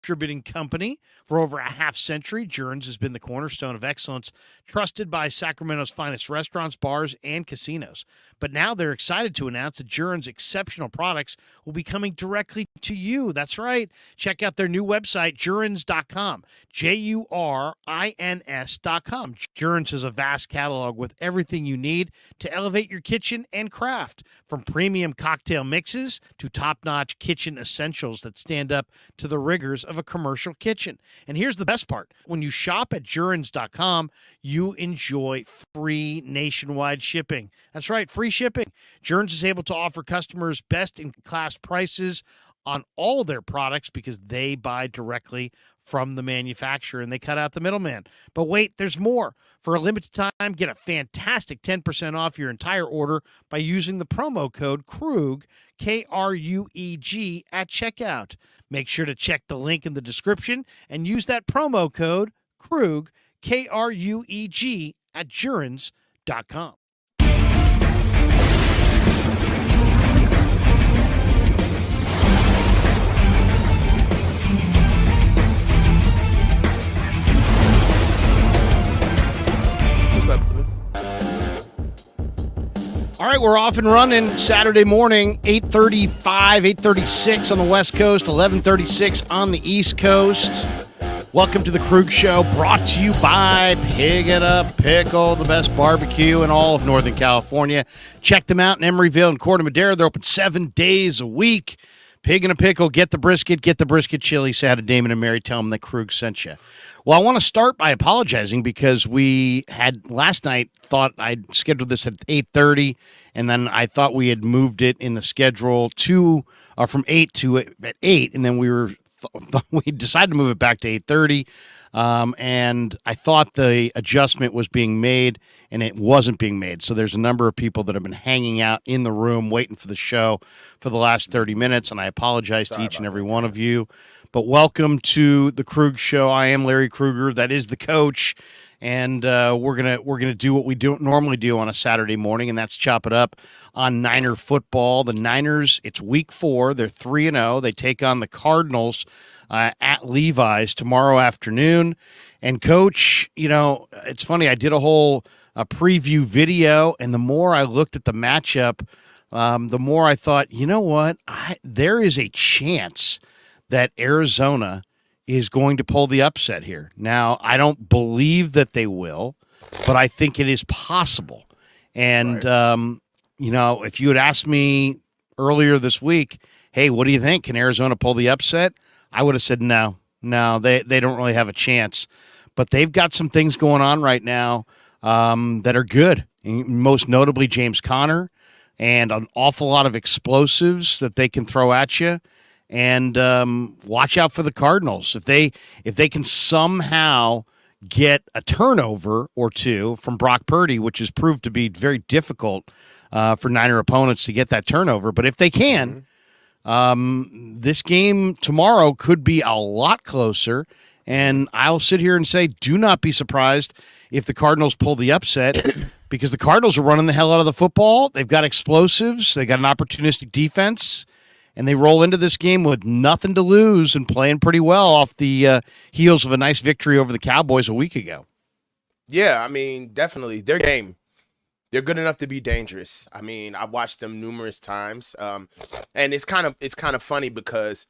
distributing company. For over a half century, Juran's has been the cornerstone of excellence, trusted by Sacramento's finest restaurants, bars, and casinos. But now they're excited to announce that Juran's exceptional products will be coming directly to you. That's right. Check out their new website, Jurans.com. Jurins.com. Juran's has a vast catalog with everything you need to elevate your kitchen and craft, from premium cocktail mixes to top-notch kitchen essentials that stand up to the rigors of a commercial kitchen. And here's the best part. When you shop at Jurans.com, you enjoy free nationwide shipping. That's right, free shipping. Jurans is able to offer customers best-in-class prices on all their products because they buy directly from the manufacturer and they cut out the middleman. But wait, there's more. For a limited time, get a fantastic 10% off your entire order by using the promo code Krueg, Krueg, at checkout. Make sure to check the link in the description and use that promo code Krueg, Krueg, at Jurans.com. All right, we're off and running Saturday morning, 8:35, 8:36 on the West Coast, 11:36 on the East Coast. Welcome to the Krueg Show, brought to you by Pig It Up Pickle, the best barbecue in all of Northern California. Check them out in Emeryville and Corte Madera. They're open 7 days a week. Pig and a Pickle, get the brisket chili. Say hi to Damon and Mary, tell them that Krueg sent you. Well, I want to start by apologizing because we had last night thought I'd scheduled this at 8:30, and then I thought we had moved it in the schedule to from 8 to at 8, and then we decided to move it back to 8:30, and I thought the adjustment was being made, and it wasn't being made. So there's a number of people that have been hanging out in the room waiting for the show for the last 30 minutes, and I apologize to each and every one of you. But welcome to the Krueg Show. I am Larry Krueger. That is the coach, and we're gonna do what we normally do on a Saturday morning, and that's chop it up on Niner football. The Niners, it's Week 4. They're 3-0. They take on the Cardinals at Levi's tomorrow afternoon. And Coach, you know, it's funny. I did a whole preview video, and the more I looked at the matchup, the more I thought, you know what, there is a chance that Arizona is going to pull the upset here. Now, I don't believe that they will, but I think it is possible. And, you know, if you had asked me earlier this week, hey, what do you think? Can Arizona pull the upset? I would have said no, they don't really have a chance. But they've got some things going on right now that are good, most notably James Conner and an awful lot of explosives that they can throw at you. And watch out for the Cardinals. If they can somehow get a turnover or two from Brock Purdy, which has proved to be very difficult for Niner opponents to get that turnover. But if they can, this game tomorrow could be a lot closer. And I'll sit here and say, do not be surprised if the Cardinals pull the upset because the Cardinals are running the hell out of the football. They've got explosives. They got an opportunistic defense. And they roll into this game with nothing to lose and playing pretty well off the heels of a nice victory over the Cowboys a week ago. Yeah, I mean, definitely. Their game, they're good enough to be dangerous. I mean, I watched them numerous times. And it's kind of funny because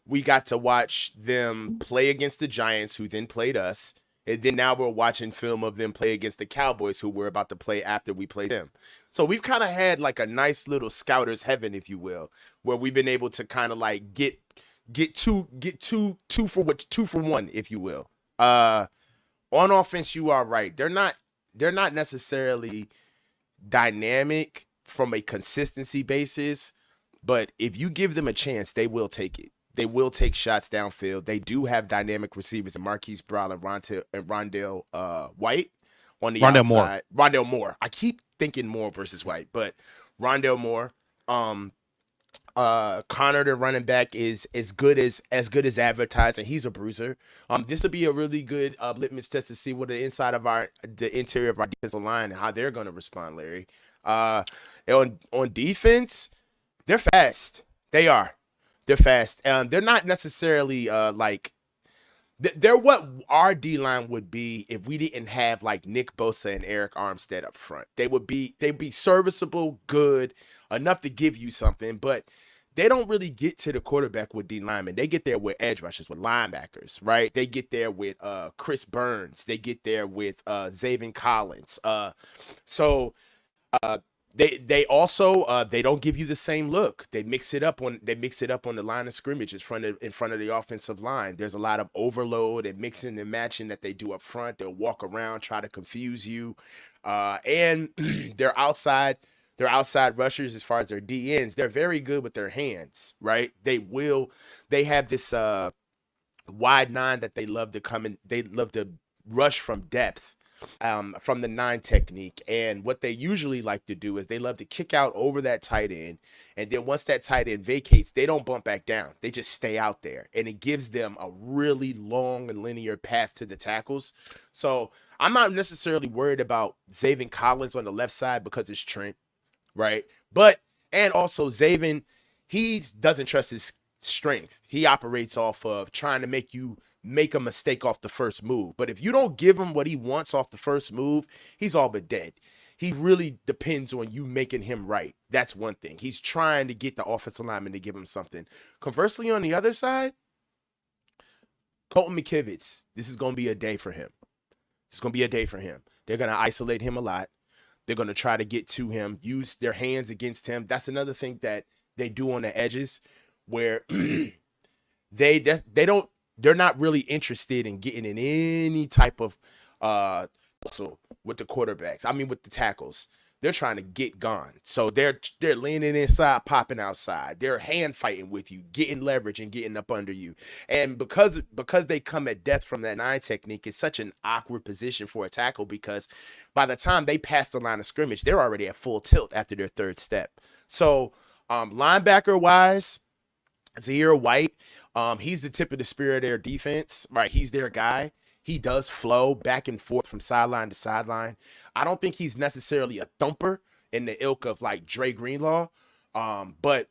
we got to watch them play against the Giants, who then played us. And then now we're watching film of them play against the Cowboys, who we're about to play after we play them. So we've kind of had like a nice little scouter's heaven, if you will, where we've been able to kind of like get two for one, if you will. On offense, you are right. They're not necessarily dynamic from a consistency basis, but if you give them a chance, they will take it. They will take shots downfield. They do have dynamic receivers in Marquise Brown and Rondale White on the outside. Rondale Moore. I keep thinking Moore versus White, but Rondale Moore. Connor, the running back, is as good as advertised, and he's a bruiser. This will be a really good litmus test to see what the interior of our defensive line and how they're going to respond, Larry. On defense, they're fast. They are. They're fast. They're not necessarily like They're what our D line would be if we didn't have like Nick Bosa and Eric Armstead up front. They'd be serviceable, good, enough to give you something, but they don't really get to the quarterback with D linemen. They get there with edge rushers, with linebackers, right? They get there with Chris Burns. They get there with Zaven Collins. So uh, they also they don't give you the same look. They mix it up on the line of scrimmage in front of the offensive line. There's a lot of overload and mixing and matching that they do up front. They'll walk around, try to confuse you, and their outside rushers, as far as their DNs, they're very good with their hands, right? They have this wide nine that they love to come in. They love to rush from depth, from the 9 technique. And what they usually like to do is they love to kick out over that tight end. And then once that tight end vacates, they don't bump back down. They just stay out there. And it gives them a really long and linear path to the tackles. So I'm not necessarily worried about Zaven Collins on the left side because it's Trent, right? And also Zaven, he doesn't trust his strength. He operates off of trying to make a mistake off the first move. But if you don't give him what he wants off the first move, he's all but dead. He really depends on you making him right. That's one thing. He's trying to get the offensive lineman to give him something. Conversely, on the other side, Colton McKivitz, this is going to be a day for him. It's going to be a day for him. They're going to isolate him a lot. They're going to try to get to him, use their hands against him. That's another thing that they do on the edges, where they're not really interested in getting in any type of hustle with the quarterbacks. I mean, with the tackles. They're trying to get gone. So they're leaning inside, popping outside. They're hand fighting with you, getting leverage and getting up under you. And because they come at death from that 9 technique, it's such an awkward position for a tackle, because by the time they pass the line of scrimmage, they're already at full tilt after their third step. So linebacker wise, Zahir White, he's the tip of the spear of their defense, right? He's their guy. He does flow back and forth from sideline to sideline. I don't think he's necessarily a thumper in the ilk of like Dre Greenlaw, but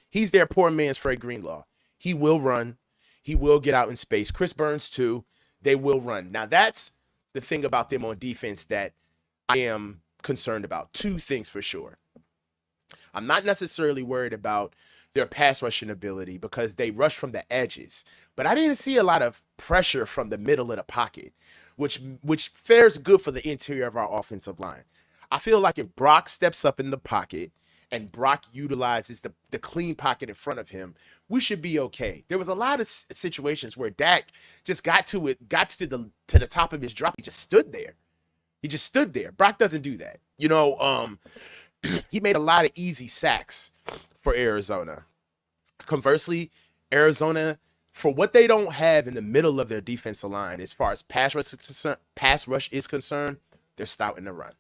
he's their poor man's Fred Greenlaw. He will run. He will get out in space. Chris Burns too. They will run. Now that's the thing about them on defense that I am concerned about. 2 things for sure. I'm not necessarily worried about their pass rushing ability because they rush from the edges, but I didn't see a lot of pressure from the middle of the pocket, which fares good for the interior of our offensive line. I feel like if Brock steps up in the pocket and Brock utilizes the clean pocket in front of him, we should be okay. There was a lot of situations where Dak just got to the top of his drop. He just stood there. Brock doesn't do that. He made a lot of easy sacks for Arizona. Conversely, Arizona, for what they don't have in the middle of their defensive line, as far as pass rush is concerned, they're stout in the run.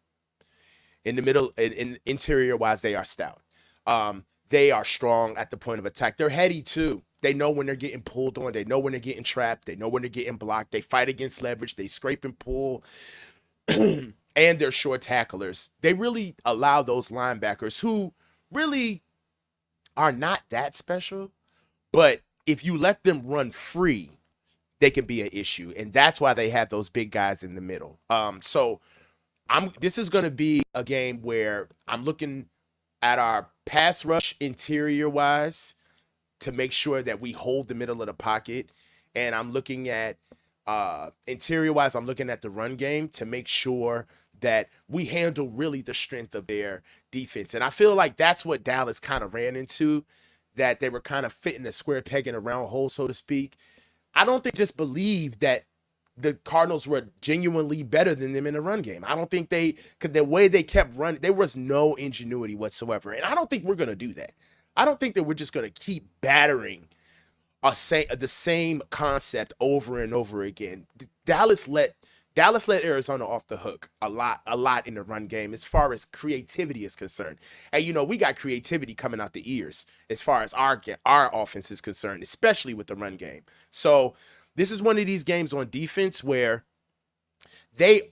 In the middle, in interior wise, they are stout. They are strong at the point of attack. They're heady too. They know when they're getting pulled on. They know when they're getting trapped. They know when they're getting blocked. They fight against leverage. They scrape and pull. And they're short tacklers. They really allow those linebackers who really are not that special, but if you let them run free, they can be an issue. And that's why they have those big guys in the middle. So this is going to be a game where I'm looking at our pass rush interior wise to make sure that we hold the middle of the pocket. And I'm looking at interior wise, I'm looking at the run game to make sure that we handle really the strength of their defense. And I feel like that's what Dallas kind of ran into, that they were kind of fitting the square peg in a round hole, so to speak. I don't think just believe that the Cardinals were genuinely better than them in the run game. I don't think because the way they kept running, there was no ingenuity whatsoever. And I don't think we're going to do that. I don't think that we're just going to keep battering the same concept over and over again. Dallas let Arizona off the hook a lot in the run game as far as creativity is concerned. And, we got creativity coming out the ears as far as our offense is concerned, especially with the run game. So this is one of these games on defense where they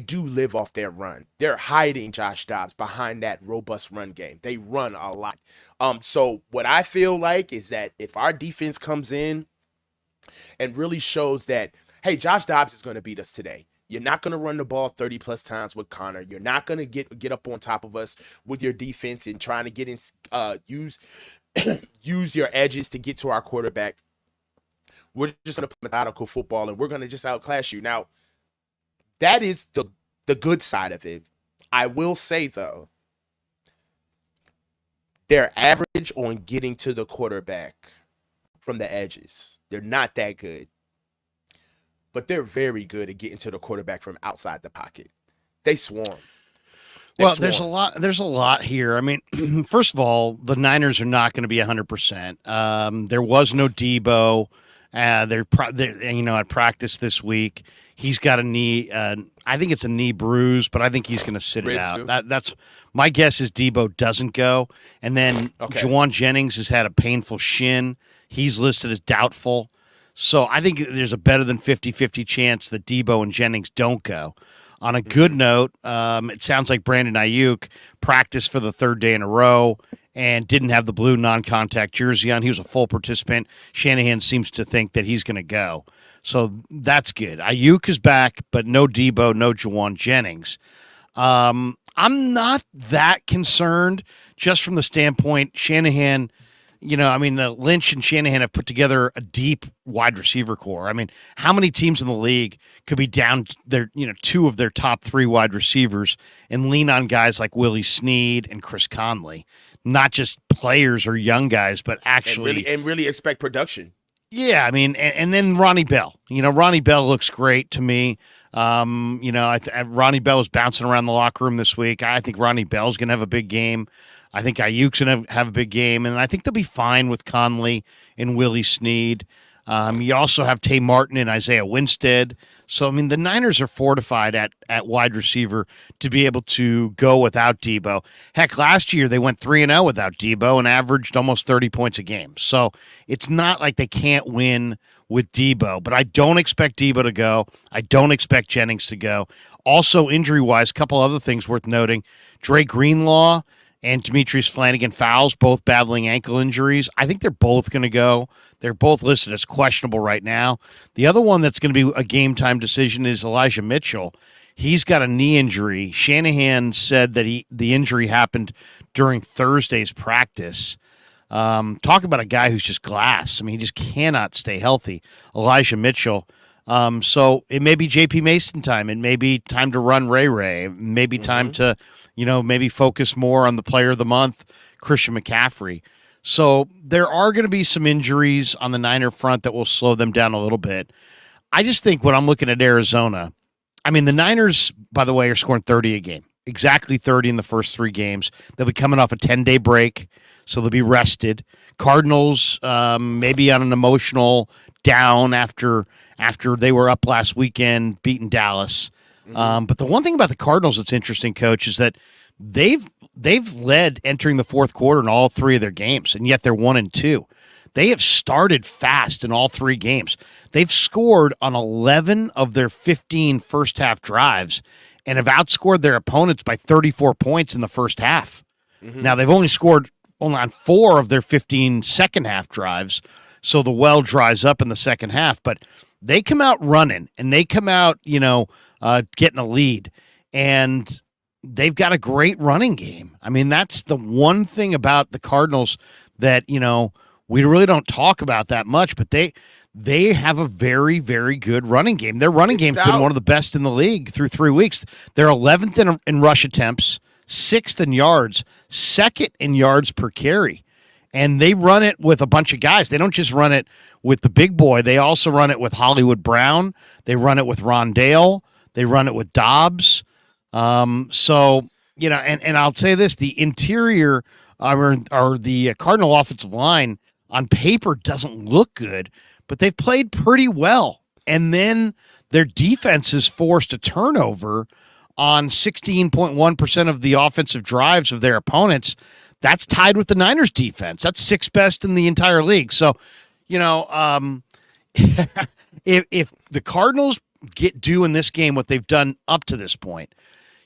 do live off their run. They're hiding Josh Dobbs behind that robust run game. They run a lot. So what I feel like is that if our defense comes in and really shows that, hey, Josh Dobbs is going to beat us today. You're not going to run the ball 30 plus times with Connor. You're not going to get up on top of us with your defense and trying to get in, use use your edges to get to our quarterback. We're just going to play methodical football and we're going to just outclass you. Now, that is the good side of it. I will say, though, they're average on getting to the quarterback from the edges. They're not that good. But they're very good at getting to the quarterback from outside the pocket. They swarm. Well, there's a lot here. I mean, first of all, the Niners are not going to be 100%. There was no Debo. At practice this week, he's got a knee. I think it's a knee bruise, but I think he's going to sit it out. That's my guess. Is Debo doesn't go, and then Juwan Jennings has had a painful shin. He's listed as doubtful. So I think there's a better than 50-50 chance that Debo and Jennings don't go. On a good note, it sounds like Brandon Ayuk practiced for the third day in a row and didn't have the blue non-contact jersey on. He was a full participant. Shanahan seems to think that he's going to go. So that's good. Ayuk is back, but no Debo, no Juwan Jennings. I'm not that concerned just from the standpoint Shanahan – Lynch and Shanahan have put together a deep wide receiver core. I mean, how many teams in the league could be down their, two of their top three wide receivers and lean on guys like Willie Snead and Chris Conley, not just players or young guys, but actually and really expect production. Yeah, I mean, and then Ronnie Bell. Ronnie Bell looks great to me. Ronnie Bell was bouncing around the locker room this week. I think Ronnie Bell's going to have a big game. I think Ayuk's going to have a big game, and I think they'll be fine with Conley and Willie Snead. You also have Tay Martin and Isaiah Winstead. So, I mean, the Niners are fortified at wide receiver to be able to go without Debo. Heck, last year they went 3-0 without Debo and averaged almost 30 points a game. So it's not like they can't win with Debo, but I don't expect Debo to go. I don't expect Jennings to go. Also, injury-wise, a couple other things worth noting. Dre Greenlaw and Demetrius Flanagan-Fowles, both battling ankle injuries. I think they're both going to go. They're both listed as questionable right now. The other one that's going to be a game-time decision is Elijah Mitchell. He's got a knee injury. Shanahan said that the injury happened during Thursday's practice. Talk about a guy who's just glass. I mean, he just cannot stay healthy, Elijah Mitchell. So it may be J.P. Mason time. It may be time to run Ray. It may be time to maybe focus more on the player of the month, Christian McCaffrey. So there are going to be some injuries on the Niner front that will slow them down a little bit. I just think when I'm looking at Arizona, I mean, the Niners, by the way, are scoring 30 a game, exactly 30 in the first three games. They'll be coming off a 10-day break, so they'll be rested. Cardinals maybe on an emotional down after they were up last weekend, beating Dallas. But the one thing about the Cardinals that's interesting, Coach, is that they've led entering the fourth quarter in all three of their games, and yet they're 1-2. They have started fast in all three games. They've scored on 11 of their 15 first-half drives and have outscored their opponents by 34 points in the first half. Now, they've only scored on 4 of their 15 second-half drives, so the well dries up in the second half. But they come out running, and they come out, getting a lead, and they've got a great running game. I mean, that's the one thing about the Cardinals that, we really don't talk about that much, but they have a very, very good running game. Their running game's been one of the best in the league through 3 weeks. They're 11th in rush attempts, 6th in yards, 2nd in yards per carry. And they run it with a bunch of guys. They don't just run it with the big boy. They also run it with Hollywood Brown. They run it with Rondale. They run it with Dobbs. And I'll say this, the interior or the Cardinal offensive line on paper doesn't look good, but they've played pretty well. And then their defense has forced a turnover on 16.1% of the offensive drives of their opponents. That's tied with the Niners defense. That's 6th best in the entire league. So, if the Cardinals do in this game what they've done up to this point,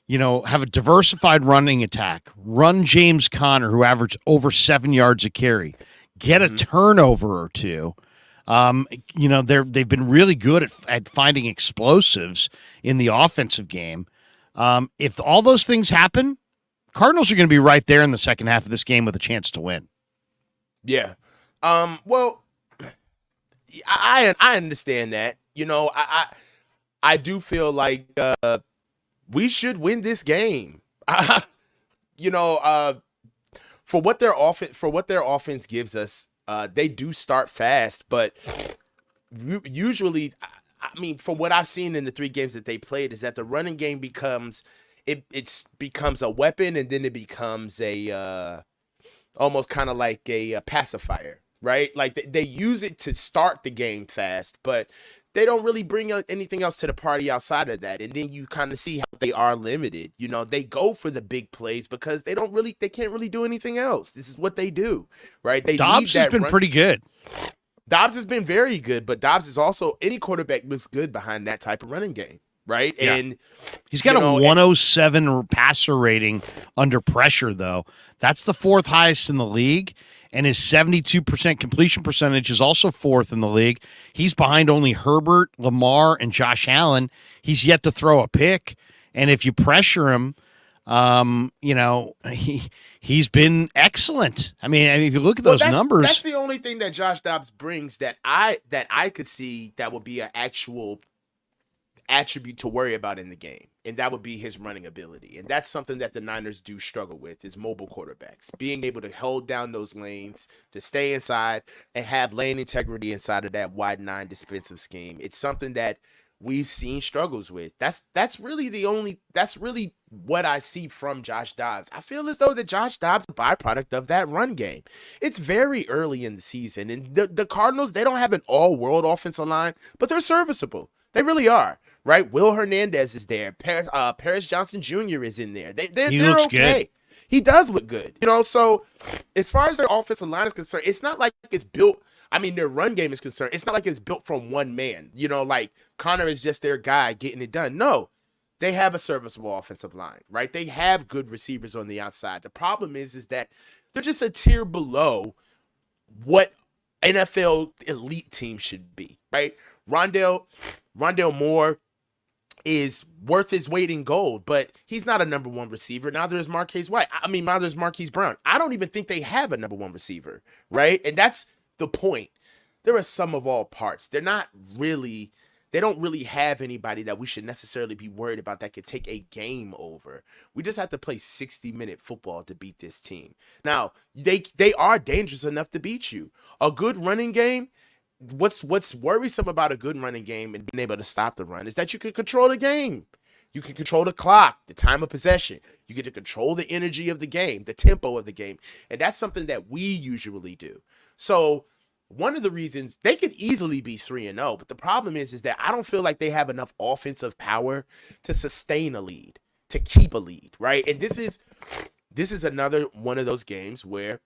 have a diversified running attack, run James Conner, who averaged over 7 yards a carry, get a turnover or two, They've been really good at finding explosives in the offensive game. If all those things happen, Cardinals are going to be right there in the second half of this game with a chance to win. Yeah. Well, I understand that. I do feel like we should win this game. For what their offense gives us, they do start fast, but usually, I mean, from what I've seen in the 3 games that they played, is that the running game becomes a weapon, and then it becomes a almost kind of like a pacifier, right? Like they use it to start the game fast, but they don't really bring anything else to the party outside of that. And then you kind of see how they are limited. They go for the big plays because they can't really do anything else. This is what they do, right? Dobbs has been pretty good. Dobbs has been very good, but Dobbs is also, any quarterback looks good behind that type of running game, right? Yeah. And he's got a 107 passer rating under pressure, though. That's the 4th highest in the league. And his 72% completion percentage is also 4th in the league. He's behind only Herbert, Lamar, and Josh Allen. He's yet to throw a pick. And if you pressure him, he's been excellent. I mean, if you look at those numbers. That's the only thing that Josh Dobbs brings that I could see that would be an actual attribute to worry about in the game, and that would be his running ability. And that's something that the Niners do struggle with, is mobile quarterbacks being able to hold down those lanes, to stay inside and have lane integrity inside of that wide 9 defensive scheme. It's something that we've seen struggles with. That's really what I see from Josh Dobbs. I feel as though that Josh Dobbs is a byproduct of that run game. It's very early in the season, and the Cardinals, they don't have an all-world offensive line, but they're serviceable. They really are, right? Will Hernandez is there. Paris Johnson Jr. is in there. They're okay. Good. He does look good. So as far as their offensive line is concerned, it's not like it's built. I mean, their run game is concerned. It's not like it's built from one man. Like Connor is just their guy getting it done. No, they have a serviceable offensive line, right? They have good receivers on the outside. The problem is that they're just a tier below what NFL elite team should be, right? Rondale Moore is worth his weight in gold, but he's not a number 1 receiver. Neither is Marquise Brown. I don't even think they have a number 1 receiver, right? And that's the point. They're a sum of all parts. They don't really have anybody that we should necessarily be worried about that could take a game over. We just have to play 60-minute football to beat this team. Now, they are dangerous enough to beat you. A good running game, what's worrisome about a good running game and being able to stop the run is that you can control the game. You can control the clock, the time of possession. You get to control the energy of the game, the tempo of the game. And that's something that we usually do. So one of the reasons they could easily be 3-0, but the problem is that I don't feel like they have enough offensive power to sustain a lead, to keep a lead, right? And this is another one of those games where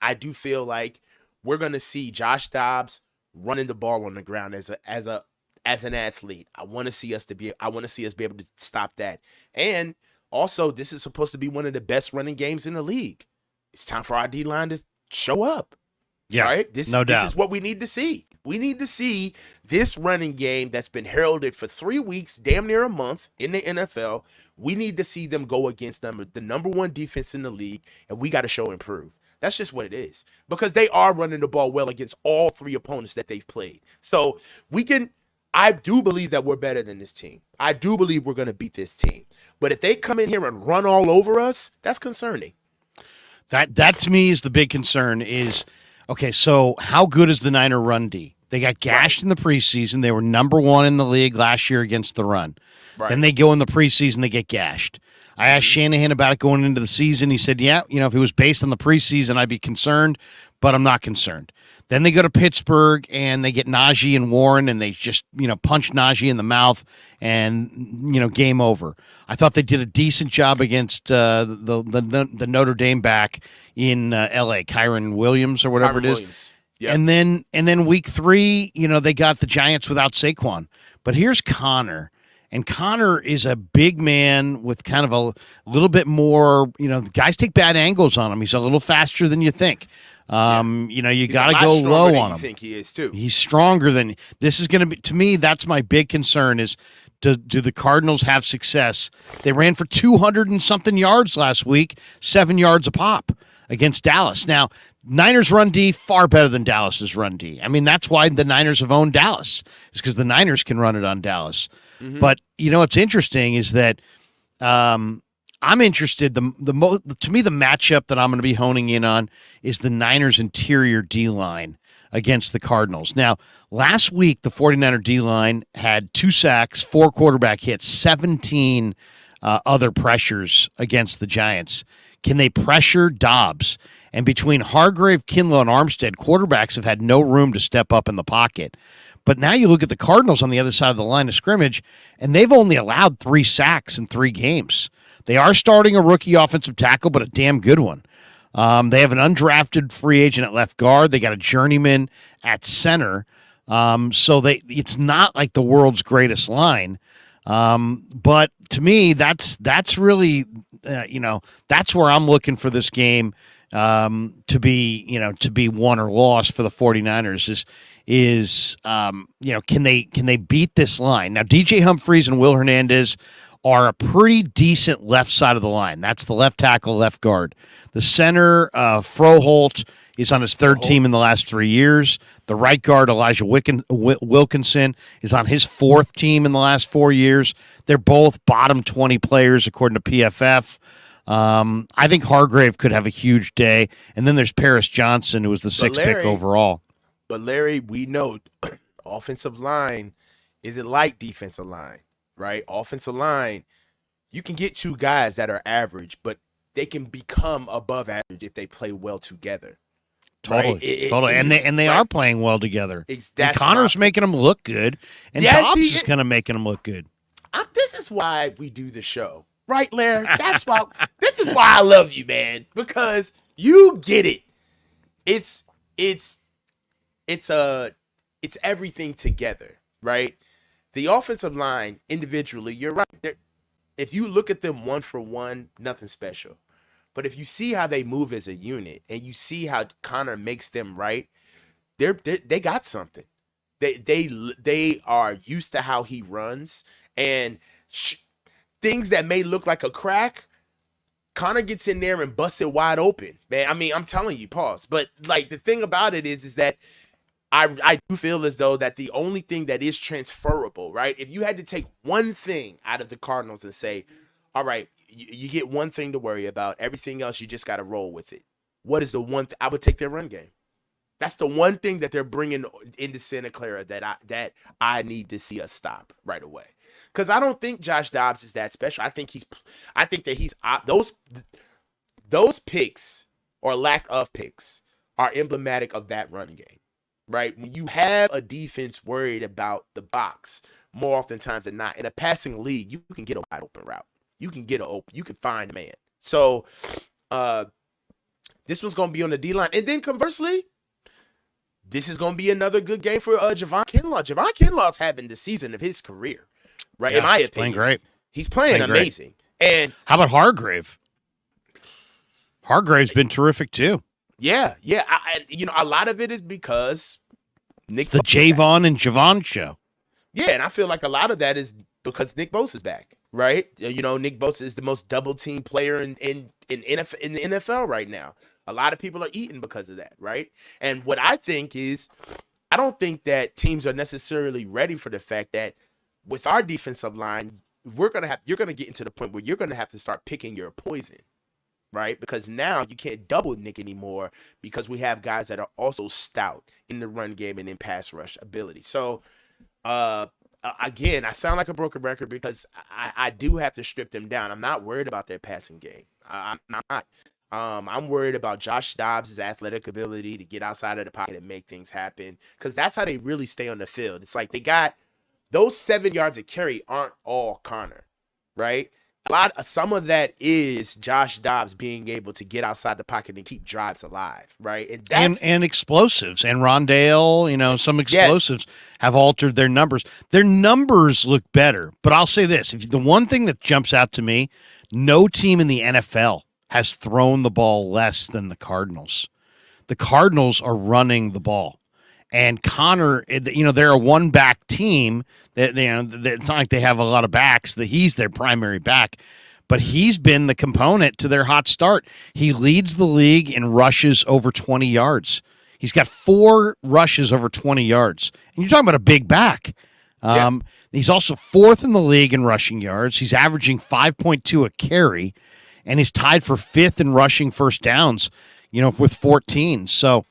I do feel like we're going to see Josh Dobbs running the ball on the ground as an athlete. I want to see us be able to stop that. And also, this is supposed to be one of the best running games in the league. It's time for our D-line to show up. Yeah, right? This is what we need to see. We need to see this running game that's been heralded for 3 weeks, damn near a month in the NFL. We need to see them go against the number 1 defense in the league, and we got to show improve. That's just what it is, because they are running the ball well against all 3 opponents that they've played. So I do believe that we're better than this team. I do believe we're going to beat this team. But if they come in here and run all over us, that's concerning. That to me is the big concern is, okay, so how good is the Niner run D? They got gashed in the preseason. They were number 1 in the league last year against the run. Right. Then they go in the preseason, they get gashed. I asked Shanahan about it going into the season. He said, yeah, if it was based on the preseason, I'd be concerned, but I'm not concerned. Then they go to Pittsburgh, and they get Najee and Warren, and they just, punch Najee in the mouth, and, game over. I thought they did a decent job against the Notre Dame back in L.A., Kyron Williams or whatever it is. Yep. And then week 3, they got the Giants without Saquon. But here's Connor. And Connor is a big man with kind of a little bit more, guys take bad angles on him. He's a little faster than you think. You He's got a to lot go stronger low than on you him. think he is too. He's stronger than this is going to be. To me, that's my big concern is do the Cardinals have success? They ran for 200 and something yards last week, 7 yards a pop against Dallas. Now, Niners run D far better than Dallas's run D. I mean, that's why the Niners have owned Dallas, is because the Niners can run it on Dallas. Mm-hmm. But what's interesting is that I'm interested. To me, the matchup that I'm going to be honing in on is the Niners' interior D line against the Cardinals. Now, last week, the 49er D line had 2 sacks, 4 quarterback hits, 17 other pressures against the Giants. Can they pressure Dobbs? And between Hargrave, Kinlaw, and Armstead, quarterbacks have had no room to step up in the pocket. But now you look at the Cardinals on the other side of the line of scrimmage, and they've only allowed 3 sacks in 3 games. They are starting a rookie offensive tackle, but a damn good one. They have an undrafted free agent at left guard. They got a journeyman at center. So it's not like the world's greatest line. But to me, that's really, that's where I'm looking for this game to be won or lost for the 49ers can they beat this line? Now, DJ Humphries and Will Hernandez are a pretty decent left side of the line. That's the left tackle, left guard. The center, Froholt, is on his 3rd team in the last 3 years. The right guard, Elijah Wilkinson, is on his 4th team in the last 4 years. They're both bottom 20 players, according to PFF. I think Hargrave could have a huge day. And then there's Paris Johnson, who was the 6th pick overall. But, Larry, we know offensive line isn't like defensive line, right? Offensive line, you can get 2 guys that are average, but they can become above average if they play well together. Totally, totally, and they are playing well together. And Connor's making them look good, and Dobbs is kind of making them look good. This is why we do the show, right, Larry? That's why. This is why I love you, man, because you get it. It's everything together, right? The offensive line individually, you're right. If you look at them one for one, nothing special. But if you see how they move as a unit and you see how Connor makes them right, they got something. They are used to how he runs, and things that may look like a crack, Connor gets in there and busts it wide open. Man, I mean, I'm telling you, pause. But like the thing about it is that I do feel as though that the only thing that is transferable, right? If you had to take one thing out of the Cardinals and say, all right, you get one thing to worry about. Everything else, you just got to roll with it. What is the one I would take their run game. That's the one thing that they're bringing into Santa Clara that I need to see us stop right away. Because I don't think Josh Dobbs is that special. I think those picks or lack of picks are emblematic of that run game, right? When you have a defense worried about the box more oftentimes than not, in a passing league, you can get a wide open route. You can find a man. So this one's going to be on the D-line. And then conversely, this is going to be another good game for Juran Kinlaw. Juran Kinlaw's having the season of his career, right? Yeah, in my opinion. Playing great. He's playing amazing. Great. And how about Hargrave? Hargrave's been terrific too. Yeah. A lot of it is because Nick. It's the Javon and Javon show. Yeah, and I feel like a lot of that is because Nick Bosa's back, right? Nick Bosa is the most double team player in the NFL right now. A lot of people are eating because of that, right? And what I think is, I don't think that teams are necessarily ready for the fact that with our defensive line, you're going to get into the point where you're going to have to start picking your poison, right? Because now you can't double Nick anymore because we have guys that are also stout in the run game and in pass rush ability. So, again, I sound like a broken record because I do have to strip them down. I'm not worried about their passing game. I'm not. I'm worried about Josh Dobbs' athletic ability to get outside of the pocket and make things happen because that's how they really stay on the field. It's like they got those 7 yards of carry aren't all Connor, right? Some of that is Josh Dobbs being able to get outside the pocket and keep drives alive, right? And explosives. And Rondale, some explosives have altered their numbers. Their numbers look better. But I'll say this. The one thing that jumps out to me, no team in the NFL has thrown the ball less than the Cardinals. the Cardinals are running the ball. And Connor, they're a one-back team. It's not like they have a lot of backs. He's their primary back. But he's been the component to their hot start. He leads the league in rushes over 20 yards. He's got 4 rushes over 20 yards. And you're talking about a big back. He's also 4th in the league in rushing yards. He's averaging 5.2 a carry. And he's tied for 5th in rushing first downs, with 14. So,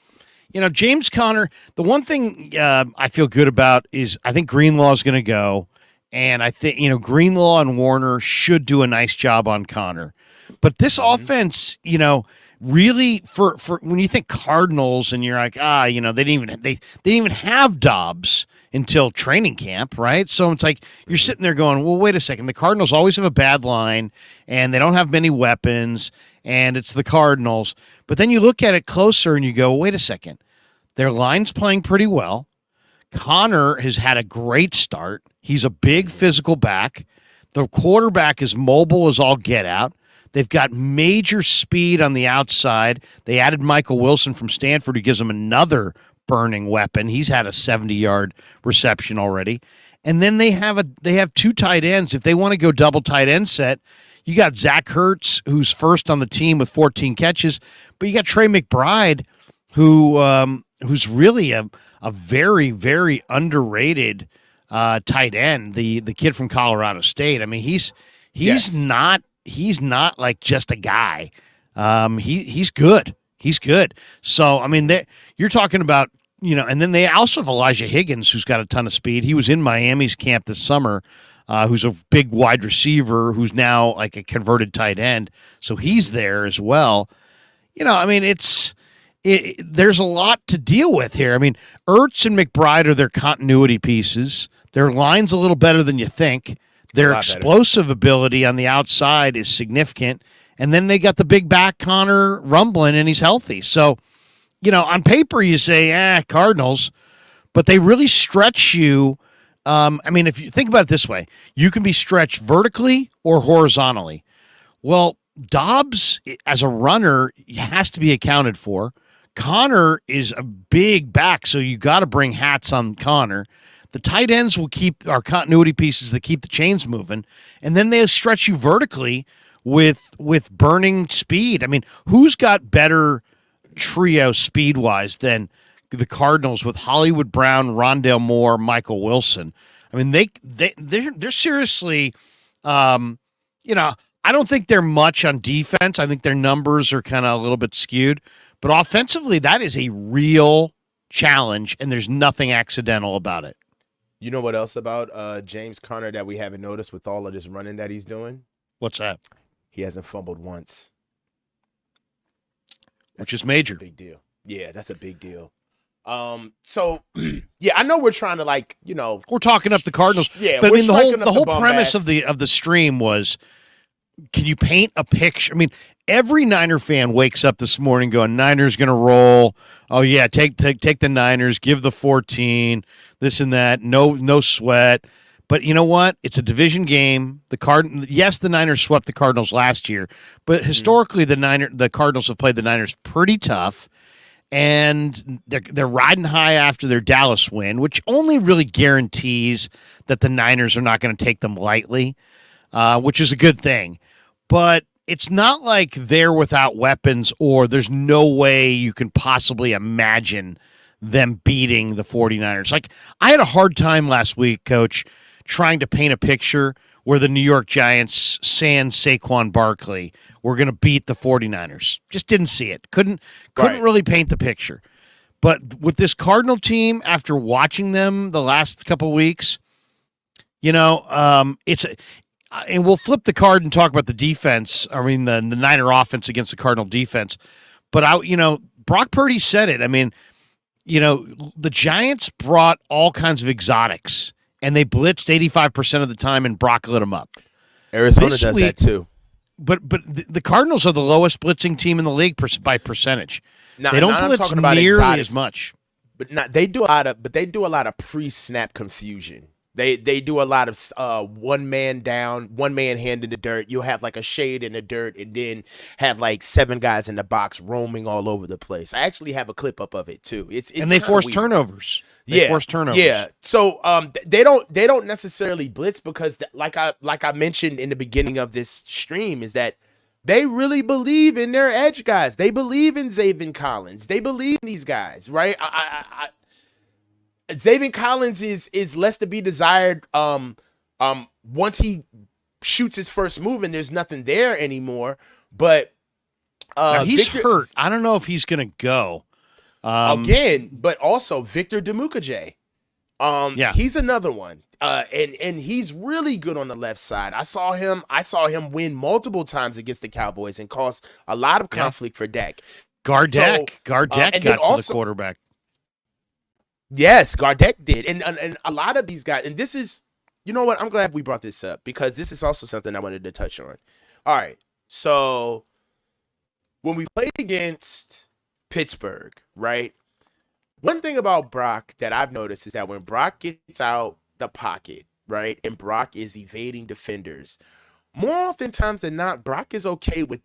James Conner, the one thing I feel good about is I think Greenlaw is going to go. And I think, Greenlaw and Warner should do a nice job on Conner. But this offense, really for when you think Cardinals and you're like, they didn't even have Dobbs until training camp, right? So it's like you're sitting there going, well, wait a second. The Cardinals always have a bad line and they don't have many weapons and it's the Cardinals. But then you look at it closer and you go, wait a second. Their line's playing pretty well. Conner has had a great start. He's a big physical back. The quarterback is mobile as all get out. They've got major speed on the outside. They added Michael Wilson from Stanford, who gives them another burning weapon. He's had a 70-yard reception already. And then they have 2 tight ends. If they want to go double tight end set, you got Zach Ertz, who's first on the team with 14 catches, but you got Trey McBride, who's really a very, very underrated tight end, the kid from Colorado State. I mean, he's not like just a guy. He's good. He's good. So, I mean, you're talking about, and then they also have Elijah Higgins, who's got a ton of speed. He was in Miami's camp this summer, who's a big wide receiver, who's now like a converted tight end. So he's there as well. I mean, there's a lot to deal with here. I mean, Ertz and McBride are their continuity pieces. Their line's a little better than you think. Their explosive ability on the outside is significant. And then they got the big back Conner rumbling, and he's healthy. So, on paper you say, Cardinals, but they really stretch you. I mean, if you think about it this way, you can be stretched vertically or horizontally. Well, Dobbs, as a runner, has to be accounted for. Conner is a big back, so you got to bring hats on Conner. The tight ends will keep our continuity pieces that keep the chains moving, and then they'll stretch you vertically with burning speed. I mean, who's got better trio speed-wise than the Cardinals with Hollywood Brown, Rondale Moore, Michael Wilson? I mean, they're seriously, I don't think they're much on defense. I think their numbers are kind of a little bit skewed. But offensively, that is a real challenge, and there's nothing accidental about it. You know what else about James Conner that we haven't noticed with all of this running that he's doing? What's that? He hasn't fumbled once. Which is major. That's a big deal. Yeah, that's a big deal. So, yeah, I know we're trying to we're talking up the Cardinals. Yeah, but I mean the whole premise of the stream was, can you paint a picture? I mean, every Niner fan wakes up this morning going, Niners going to roll. Oh yeah, take the Niners, give the 14, this and that. No sweat. But you know what? It's a division game. Yes, the Niners swept the Cardinals last year, but historically the Cardinals have played the Niners pretty tough, and they're riding high after their Dallas win, which only really guarantees that the Niners are not going to take them lightly, which is a good thing. But it's not like they're without weapons or there's no way you can possibly imagine them beating the 49ers. Like, I had a hard time last week, Coach, trying to paint a picture where the New York Giants, sans Saquon Barkley, were going to beat the 49ers. Just didn't see it. Couldn't really paint the picture. But with this Cardinal team, after watching them the last couple of weeks, and we'll flip the card and talk about the defense. I mean, the Niner offense against the Cardinal defense. But Brock Purdy said it. I mean, the Giants brought all kinds of exotics, and they blitzed 85% of the time, and Brock lit them up. Arizona does that too. But the Cardinals are the lowest blitzing team in the league by percentage. They don't blitz nearly as much. But they do a lot of pre-snap confusion. They do a lot of one man down, one man hand in the dirt. You'll have like a shade in the dirt, and then have like 7 guys in the box roaming all over the place. I actually have a clip up of it too. It's and they force turnovers. They force turnovers. Yeah. So they don't necessarily blitz because like I mentioned in the beginning of this stream is that they really believe in their edge guys. They believe in Zaven Collins. They believe in these guys, right? Zaven Collins is less to be desired once he shoots his first move and there's nothing there anymore. But he's hurt. I don't know if he's going to go. Again, but also Victor Demukajay. He's another one. And he's really good on the left side. I saw him win multiple times against the Cowboys and cause a lot of conflict for Dak. Gardeck got to the quarterback. Yes, Gardeck did. And a lot of these guys, and this is, you know what? I'm glad we brought this up because this is also something I wanted to touch on. All right. So when we played against Pittsburgh, right? One thing about Brock that I've noticed is that when Brock gets out the pocket, right, and Brock is evading defenders, more oftentimes than not, Brock is okay with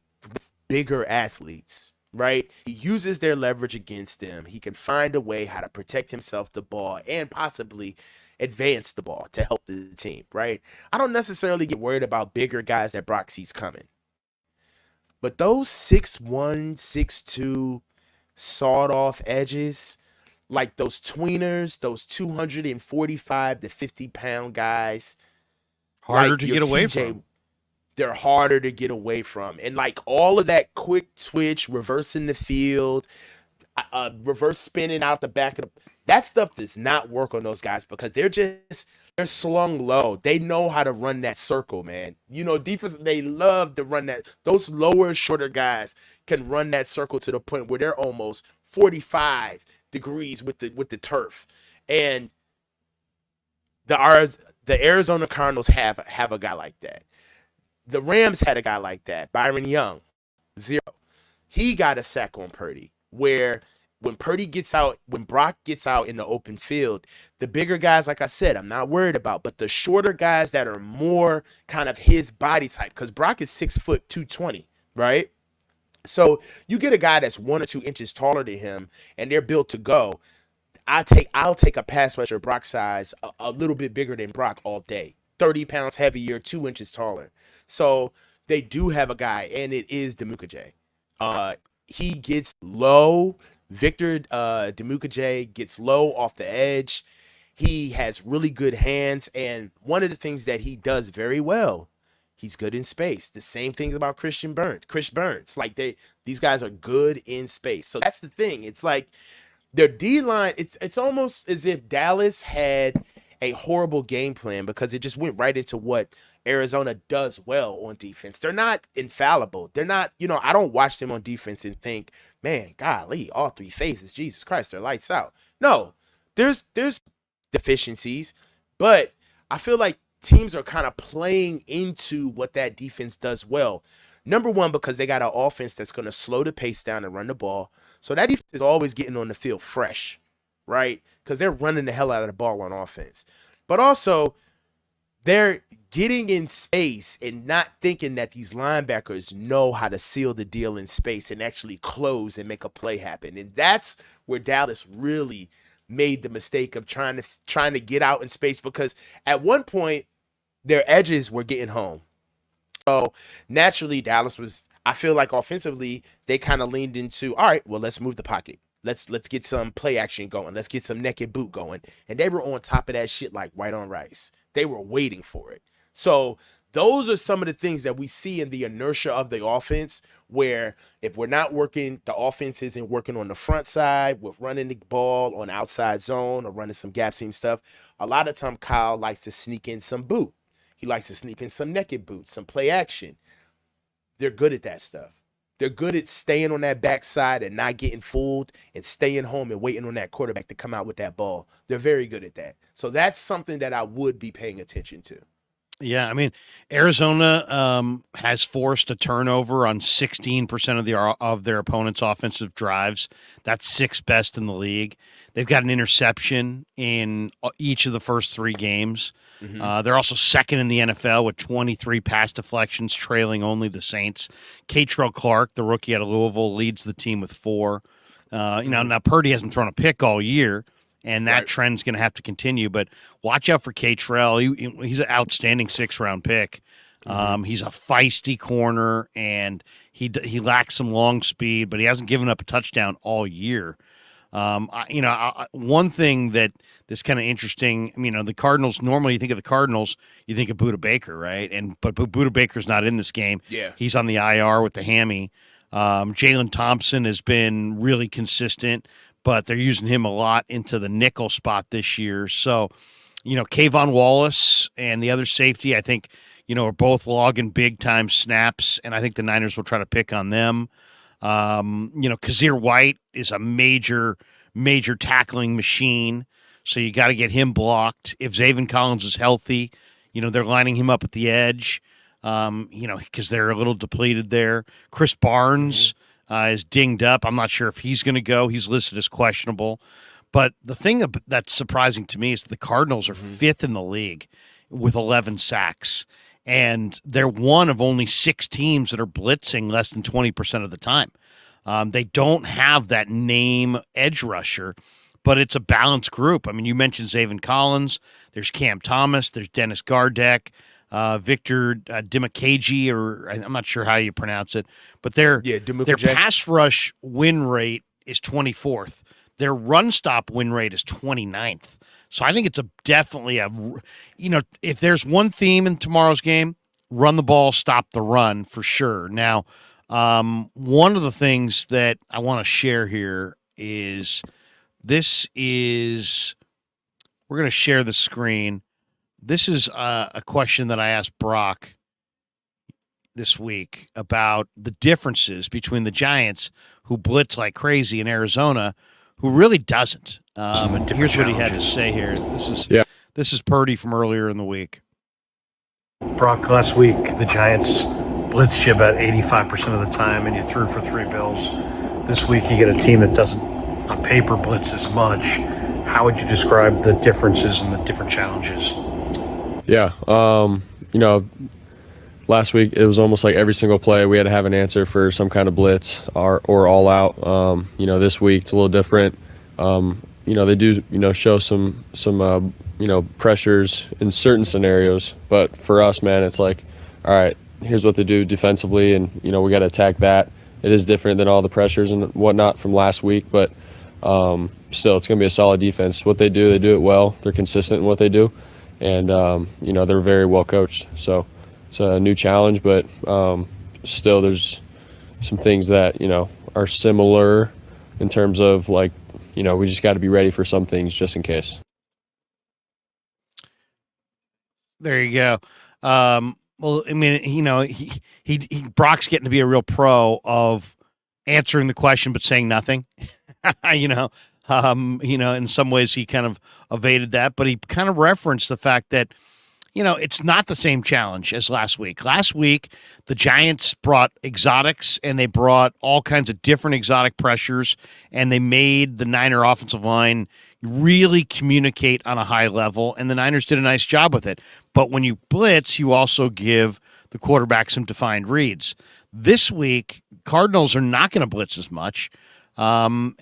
bigger athletes. Right? He uses their leverage against them. He can find a way how to protect himself the ball and possibly advance the ball to help the team, right? I don't necessarily get worried about bigger guys that Brock sees coming. But those 6'1", 6'2", sawed-off edges, like those tweeners, those 245 to 50-pound guys. Harder to get away from. They're harder to get away from. And like all of that quick twitch, reversing the field, reverse spinning out the back of that stuff does not work on those guys because they're slung low. They know how to run that circle, man. You know, defense, they love to run that. Those lower, shorter guys can run that circle to the point where they're almost 45 degrees with the turf. And the Arizona Cardinals have a guy like that. The Rams had a guy like that, Byron Young, 0. He got a sack on Purdy, where when Brock gets out in the open field, the bigger guys, like I said, I'm not worried about, but the shorter guys that are more kind of his body type, because Brock is 6 foot 220, right? So you get a guy that's 1 or 2 inches taller than him, and they're built to go. I'll take a pass rusher Brock size, a little bit bigger than Brock all day, 30 pounds heavier, 2 inches taller. So they do have a guy, and it is Demukajay. He gets low. Victor Demukajay gets low off the edge. He has really good hands, and one of the things that he does very well, he's good in space. The same thing about Chris Burns. Like these guys are good in space. So that's the thing. It's like their D-line, it's almost as if Dallas had a horrible game plan because it just went right into what Arizona does well on defense. They're not infallible. They're not, I don't watch them on defense and think, man, golly, all 3 phases, Jesus Christ, they're lights out. No, there's deficiencies, but I feel like teams are kind of playing into what that defense does well. Number one, because they got an offense that's going to slow the pace down and run the ball. So that defense is always getting on the field fresh, right? Because they're running the hell out of the ball on offense. But also, they're getting in space and not thinking that these linebackers know how to seal the deal in space and actually close and make a play happen. And that's where Dallas really made the mistake of trying to get out in space, because at one point their edges were getting home. So naturally, Dallas was, I feel like offensively, they kind of leaned into, all right, well, let's move the pocket. Let's get some play action going. Let's get some naked boot going. And they were on top of that shit like white on rice. They were waiting for it. So those are some of the things that we see in the inertia of the offense, where if we're not working, the offense isn't working on the front side with running the ball on outside zone or running some gap seam stuff. A lot of time Kyle likes to sneak in some boot. He likes to sneak in some naked boot, some play action. They're good at that stuff. They're good at staying on that backside and not getting fooled and staying home and waiting on that quarterback to come out with that ball. They're very good at that. So that's something that I would be paying attention to. Yeah, I mean, Arizona has forced a turnover on 16% of their opponent's offensive drives. That's sixth best in the league. They've got an interception in each of the first three games. They're also second in the NFL with 23 pass deflections, trailing only the Saints. Catrell Clark, the rookie out of Louisville, leads the team with 4. Now Purdy hasn't thrown a pick all year, and that trend's going to have to continue. But watch out for Catrell. He's an outstanding 6th-round pick. He's a feisty corner, and he lacks some long speed, but he hasn't given up a touchdown all year. One thing that's kind of interesting. The Cardinals. Normally, you think of the Cardinals, you think of Budda Baker, right? But Budda Baker's not in this game. Yeah, he's on the IR with the hammy. Jalen Thompson has been really consistent, but they're using him a lot into the nickel spot this year. So, Kayvon Wallace and the other safety, I think, are both logging big-time snaps, and I think the Niners will try to pick on them. Kazir White is a major tackling machine, so you got to get him blocked. If Zaven Collins is healthy, they're lining him up at the edge, because they're a little depleted there. Chris Barnes is dinged up. I'm not sure if he's going to go. He's listed as questionable. But the thing that's surprising to me is the Cardinals are 5th in the league with 11 sacks. And they're one of only 6 teams that are blitzing less than 20% of the time. They don't have that name edge rusher, but it's a balanced group. You mentioned Zaven Collins. There's Cam Thomas. There's Dennis Gardeck, Victor Dimukeje, or I'm not sure how you pronounce it. But their pass rush win rate is 24th. Their run stop win rate is 29th. So I think it's definitely if there's one theme in tomorrow's game, run the ball, stop the run for sure. Now, one of the things that I want to share here is we're going to share the screen. This is a question that I asked Brock this week about the differences between the Giants, who blitz like crazy, in Arizona, who really doesn't. And here's what he had to say here. This is Purdy from earlier in the week. Brock, last week the Giants blitzed you about 85% of the time, and you threw for 3 bills. This week you get a team that doesn't, on paper, blitz as much. How would you describe the differences and the different challenges? Yeah, last week it was almost like every single play we had to have an answer for some kind of blitz or all out. This week it's a little different. They do show some pressures in certain scenarios, but for us, man, it's like, all right, here's what they do defensively, and we got to attack that. It is different than all the pressures and whatnot from last week, but still, it's going to be a solid defense. What they do it well. They're consistent in what they do, and they're very well coached. So it's a new challenge, but still, there's some things that are similar in terms of we just got to be ready for some things just in case. There you go. Well, Brock's getting to be a real pro of answering the question but saying nothing. In some ways he kind of evaded that, but he kind of referenced the fact that it's not the same challenge as last week. Last week, the Giants brought exotics, and they brought all kinds of different exotic pressures, and they made the Niner offensive line really communicate on a high level, and the Niners did a nice job with it. But when you blitz, you also give the quarterback some defined reads. This week, Cardinals are not going to blitz as much, and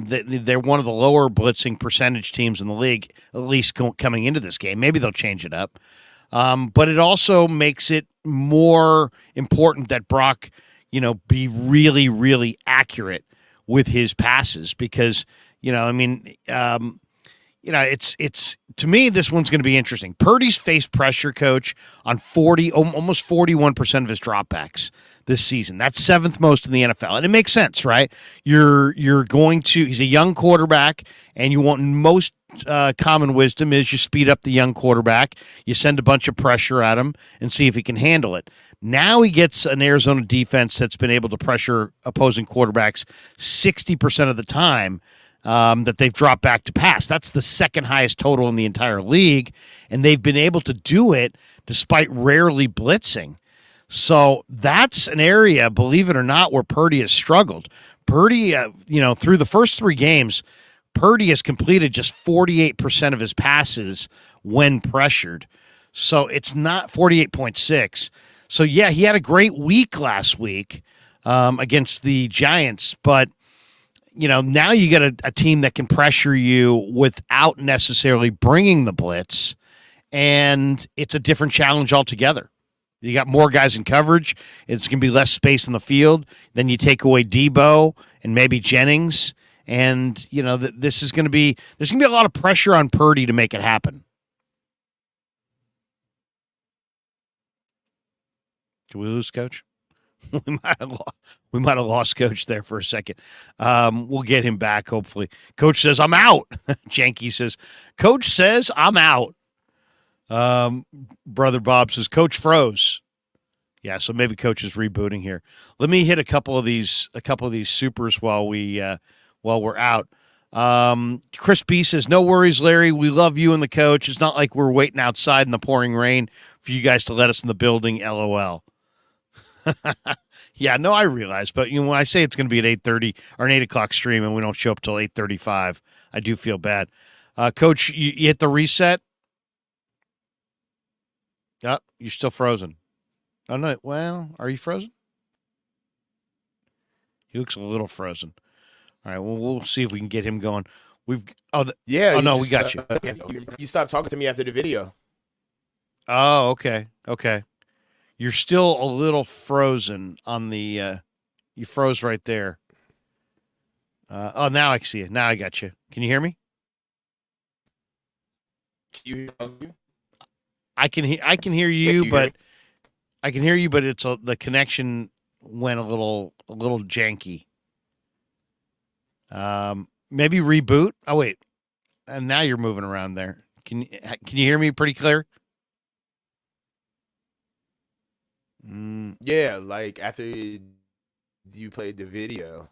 they're one of the lower blitzing percentage teams in the league, at least coming into this game. Maybe they'll change it up. But it also makes it more important that Brock, be really, really accurate with his passes because, it's to me, this one's going to be interesting. Purdy's faced pressure, Coach, on almost 41% of his dropbacks this season. That's 7th most in the NFL. And it makes sense, right? He's a young quarterback, and you want most common wisdom is you speed up the young quarterback, you send a bunch of pressure at him and see if he can handle it. Now he gets an Arizona defense that's been able to pressure opposing quarterbacks 60% of the time. that they've dropped back to pass. That's the second highest total in the entire league, and they've been able to do it despite rarely blitzing. So that's an area, believe it or not, where Purdy has struggled. Purdy, through the first 3 games, Purdy has completed just 48% of his passes when pressured. So it's not 48.6. So, yeah, he had a great week last week against the Giants. But, now you got a team that can pressure you without necessarily bringing the blitz. And it's a different challenge altogether. You got more guys in coverage. It's going to be less space in the field. Then you take away Debo and maybe Jennings. And, this is going to be a lot of pressure on Purdy to make it happen. Did we lose Coach? We might have lost Coach there for a second. We'll get him back, hopefully. Coach says, I'm out. Janky says, Coach says, I'm out. Brother Bob says, Coach froze. Yeah, so maybe Coach is rebooting here. Let me hit a couple of these supers while we're out. Chris B says, no worries, Larry. We love you and the coach. It's not like we're waiting outside in the pouring rain for you guys to let us in the building. LOL. Yeah, no, I realize, but when I say it's going to be at 8:30 or an 8 o'clock stream and we don't show up till 8:35, I do feel bad. Coach, you hit the reset. Oh, you're still frozen. Oh no, well, are you frozen? He looks a little frozen. All right, well, we'll see if we can get him going. We got you. You stopped talking to me after the video. Oh, okay. You're still a little frozen on the. You froze right there. Now I see it. Now I got you. Can you hear me? I can hear you, but I can hear you, but it's the connection went a little janky. Maybe reboot. Oh wait, and now you're moving around there. Can you hear me pretty clear? Yeah, like after you played the video.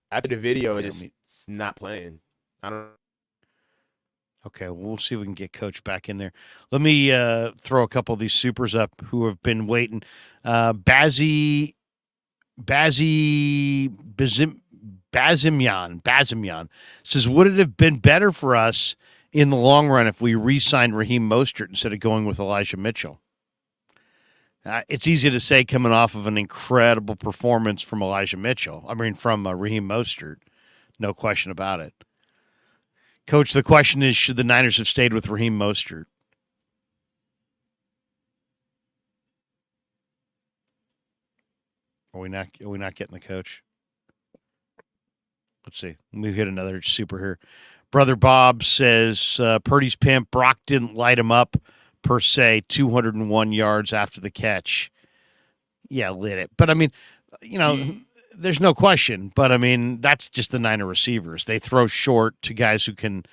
After the video, it's not playing. I don't. Okay, well, we'll see if we can get Coach back in there. Let me throw a couple of these supers up who have been waiting. Bazimyan says, would it have been better for us in the long run if we re-signed Raheem Mostert instead of going with Elijah Mitchell? It's easy to say coming off of an incredible performance from from Raheem Mostert. No question about it. Coach, the question is, should the Niners have stayed with Raheem Mostert? Are we not getting the coach? Let's see. Let me hit another super here. Brother Bob says, Purdy's pimp, Brock didn't light him up per se, 201 yards after the catch. Yeah, lit it. But, I mean, there's no question. But, I mean, that's just the Niner receivers. They throw short to guys who can,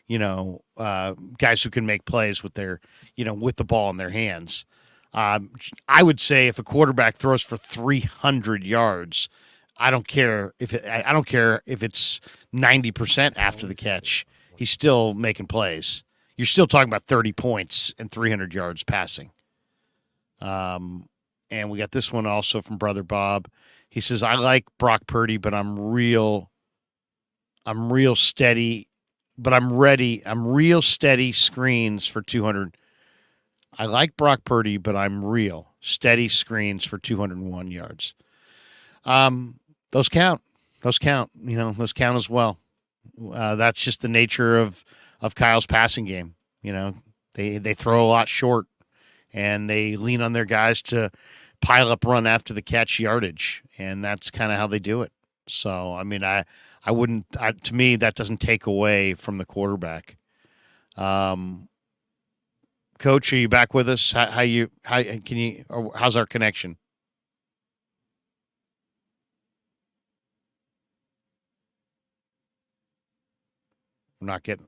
make plays with their, with the ball in their hands. I would say if a quarterback throws for 300 yards, I don't care if it's 90% after the catch. He's still making plays. You're still talking about 30 points and 300 yards passing. And we got this one also from Brother Bob. He says, I like Brock Purdy, but I'm real steady, but I'm real steady screens for 200. I like Brock Purdy, but I'm real steady screens for 201 yards. Those count. Those count as well. That's just the nature of Kyle's passing game. They throw a lot short, and they lean on their guys to pile up run after the catch yardage, and that's kind of how they do it. So, I mean, I wouldn't. To me, that doesn't take away from the quarterback. Coach, are you back with us? How's our connection? I'm not getting.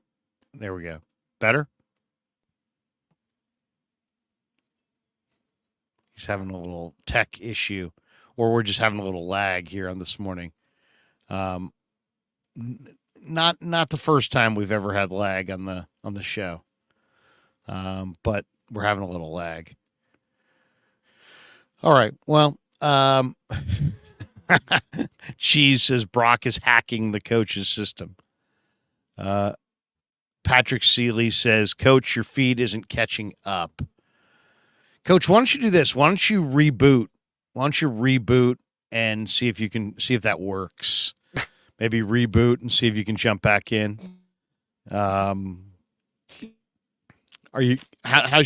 There we go. Better? He's having a little tech issue, or we're just having a little lag here on this morning. not the first time we've ever had lag on the show, but we're having a little lag. All right. Well, Cheese says Brock is hacking the coach's system. Patrick Seeley says, Coach, your feed isn't catching up. Coach, why don't you do this? Why don't you reboot? Why don't you reboot and see if that works? Maybe reboot and see if you can jump back in. How's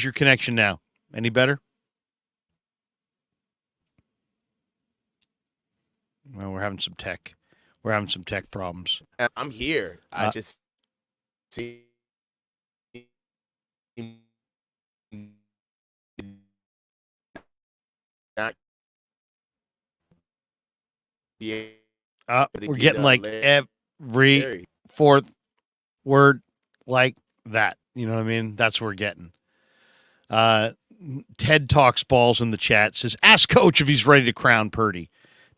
your connection now? Any better? Well, we're having some tech problems. I'm here. I just see not we're getting like every fourth word like that. You know what I mean? That's what we're getting. Ted Talks Balls in the chat says, ask Coach if he's ready to crown Purdy.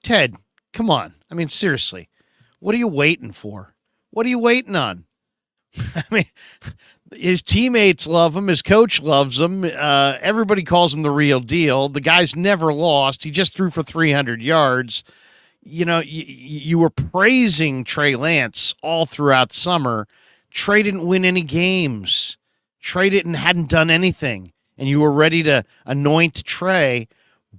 Ted, come on. I mean, seriously. What are you waiting for? What are you waiting on? I mean, his teammates love him. His coach loves him. Everybody calls him the real deal. The guy's never lost. He just threw for 300 yards. You know, you were praising Trey Lance all throughout summer. Trey didn't win any games. Trey hadn't done anything. And you were ready to anoint Trey.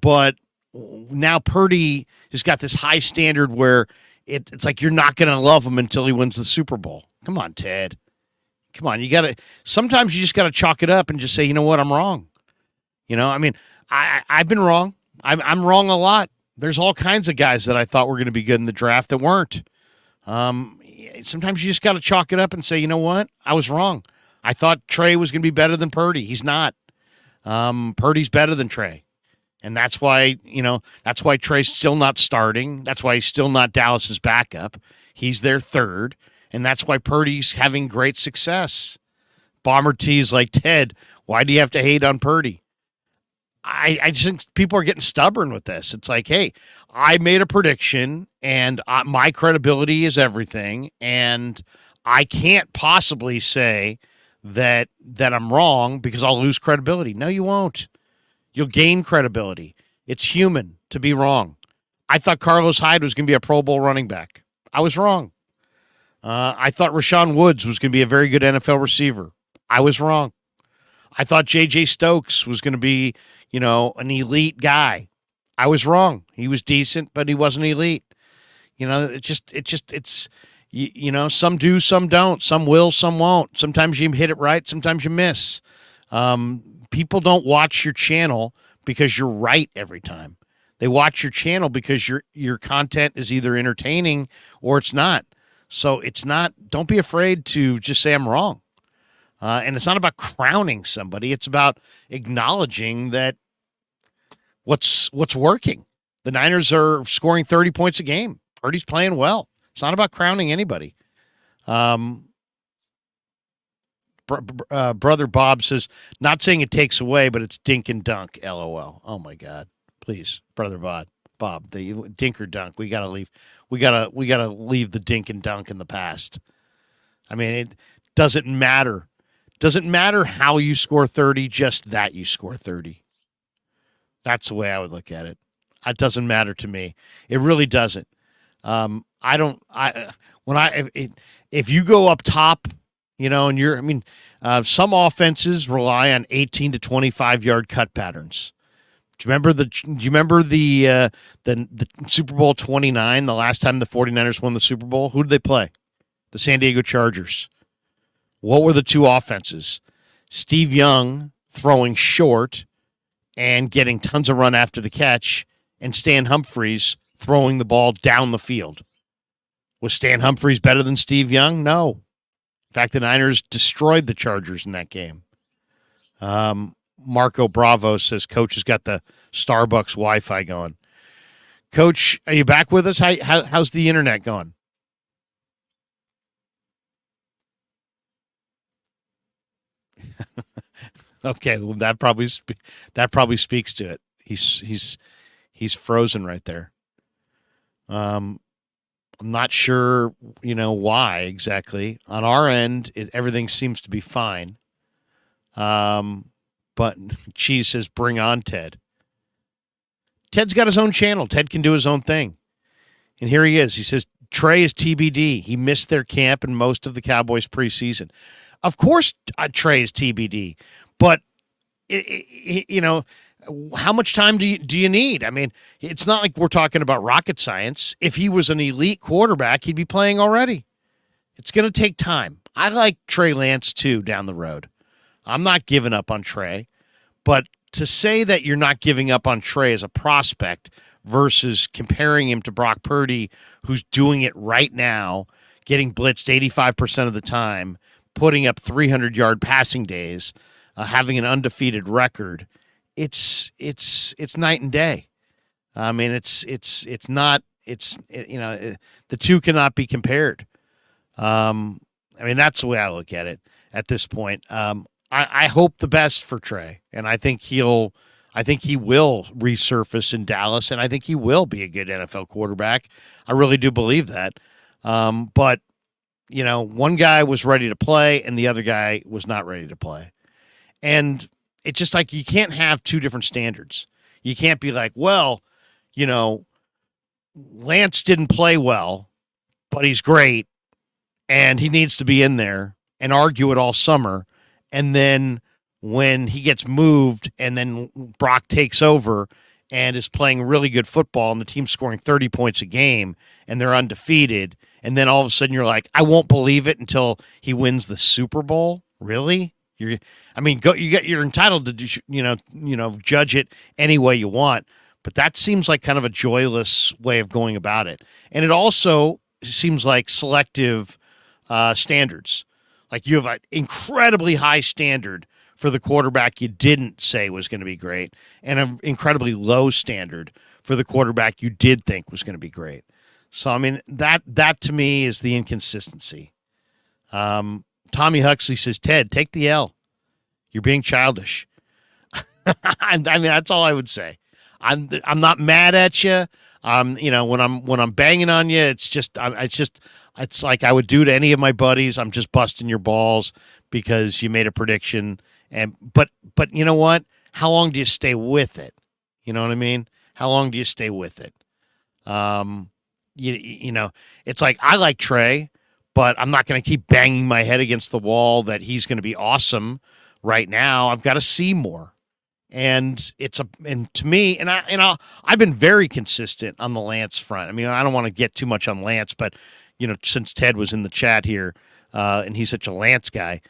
But now Purdy has got this high standard where it's like you're not going to love him until he wins the Super Bowl. Come on, Ted. Come on. Sometimes you just got to chalk it up and just say, you know what, I'm wrong. You know, I mean, I've been wrong. I'm wrong a lot. There's all kinds of guys that I thought were going to be good in the draft that weren't. Sometimes you just got to chalk it up and say, you know what, I was wrong. I thought Trey was going to be better than Purdy. He's not. Purdy's better than Trey. And that's why Trey's still not starting. That's why he's still not Dallas's backup. He's their third. And that's why Purdy's having great success. Bomber T's like, Ted, why do you have to hate on Purdy? I just think people are getting stubborn with this. It's like, hey, I made a prediction, and my credibility is everything, and I can't possibly say that I'm wrong because I'll lose credibility. No, you won't. You'll gain credibility. It's human to be wrong. I thought Carlos Hyde was going to be a Pro Bowl running back. I was wrong. I thought Rashawn Woods was going to be a very good NFL receiver. I was wrong. I thought J.J. Stokes was going to be, an elite guy. I was wrong. He was decent, but he wasn't elite. It's some do, some don't. Some will, some won't. Sometimes you hit it right. Sometimes you miss. People don't watch your channel because you're right every time. They watch your channel because your content is either entertaining or it's not. So don't be afraid to just say I'm wrong. And it's not about crowning somebody. It's about acknowledging that what's working. The Niners are scoring 30 points a game. Purdy's playing well. It's not about crowning anybody. Brother Bob says, not saying it takes away, but it's dink and dunk, LOL. Oh, my God. Please, Brother Bob, the dink or dunk. We gotta leave the dink and dunk in the past. I mean, it doesn't matter. Doesn't matter how you score 30, just that you score 30. That's the way I would look at it. It doesn't matter to me. It really doesn't. If you go up top, and some offenses rely on 18 to 25 yard cut patterns. Do you remember the Super Bowl 29, the last time the 49ers won the Super Bowl? Who did they play? The San Diego Chargers. What were the two offenses? Steve Young throwing short and getting tons of run after the catch, and Stan Humphries throwing the ball down the field. Was Stan Humphries better than Steve Young? No. In fact, the Niners destroyed the Chargers in that game. Marco Bravo says, Coach has got the Starbucks Wi-Fi going. Coach, are you back with us? How's the internet going? Okay, well, that probably speaks to it. He's frozen right there. I'm not sure, why exactly. On our end, everything seems to be fine. But Cheese says, bring on Ted. Ted's got his own channel. Ted can do his own thing. And here he is. He says, Trey is TBD. He missed their camp and most of the Cowboys preseason. Of course, Trey is TBD. But, how much time do you need? I mean, it's not like we're talking about rocket science. If he was an elite quarterback, he'd be playing already. It's going to take time. I like Trey Lance, too, down the road. I'm not giving up on Trey. But to say that you're not giving up on Trey as a prospect versus comparing him to Brock Purdy, who's doing it right now, getting blitzed 85% of the time, putting up 300-yard passing days, having an undefeated record, it's night and day. I mean, the two cannot be compared. I mean, that's the way I look at it at this point. I hope the best for Trey, and I think he will resurface in Dallas, and I think he will be a good NFL quarterback. I really do believe that. But one guy was ready to play, and the other guy was not ready to play, and it's just like you can't have two different standards. You can't be like, well, Lance didn't play well, but he's great, and he needs to be in there, and argue it all summer. And then when he gets moved and then Brock takes over and is playing really good football and the team's scoring 30 points a game and they're undefeated, and then all of a sudden you're like, I won't believe it until he wins the Super Bowl. Really? You're entitled to judge it any way you want, but that seems like kind of a joyless way of going about it. And it also seems like selective standards. Like you have an incredibly high standard for the quarterback you didn't say was going to be great, and an incredibly low standard for the quarterback you did think was going to be great. So, I mean, that to me is the inconsistency. Tommy Huxley says, Ted, take the L. You're being childish. I mean, that's all I would say. I'm not mad at you. When I'm banging on you, it's like I would do to any of my buddies. I'm just busting your balls because you made a prediction. But you know what? How long do you stay with it? You know what I mean? How long do you stay with it? It's like I like Trey, but I'm not going to keep banging my head against the wall that he's going to be awesome right now. I've got to see more. And to me, I've been very consistent on the Lance front. I mean, I don't want to get too much on Lance, but since Ted was in the chat here, and he's such a Lance guy,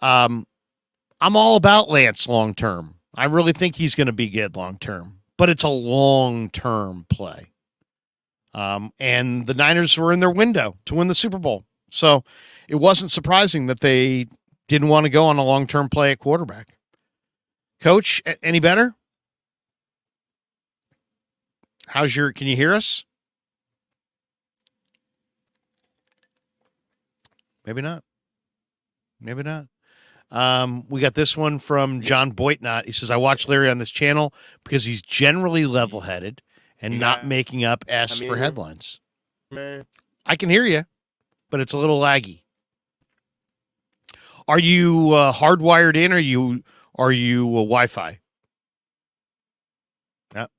I'm all about Lance long term. I really think he's going to be good long term, but it's a long term play. And the Niners were in their window to win the Super Bowl, so it wasn't surprising that they didn't want to go on a long term play at quarterback. Coach, any better? Can you hear us? Maybe not. We got this one from John Boitnott. He says, I watch Larry on this channel because he's generally level-headed and not making up for headlines. Man. I can hear you, but it's a little laggy. Are you hardwired in, or are you Wi-Fi? Yep.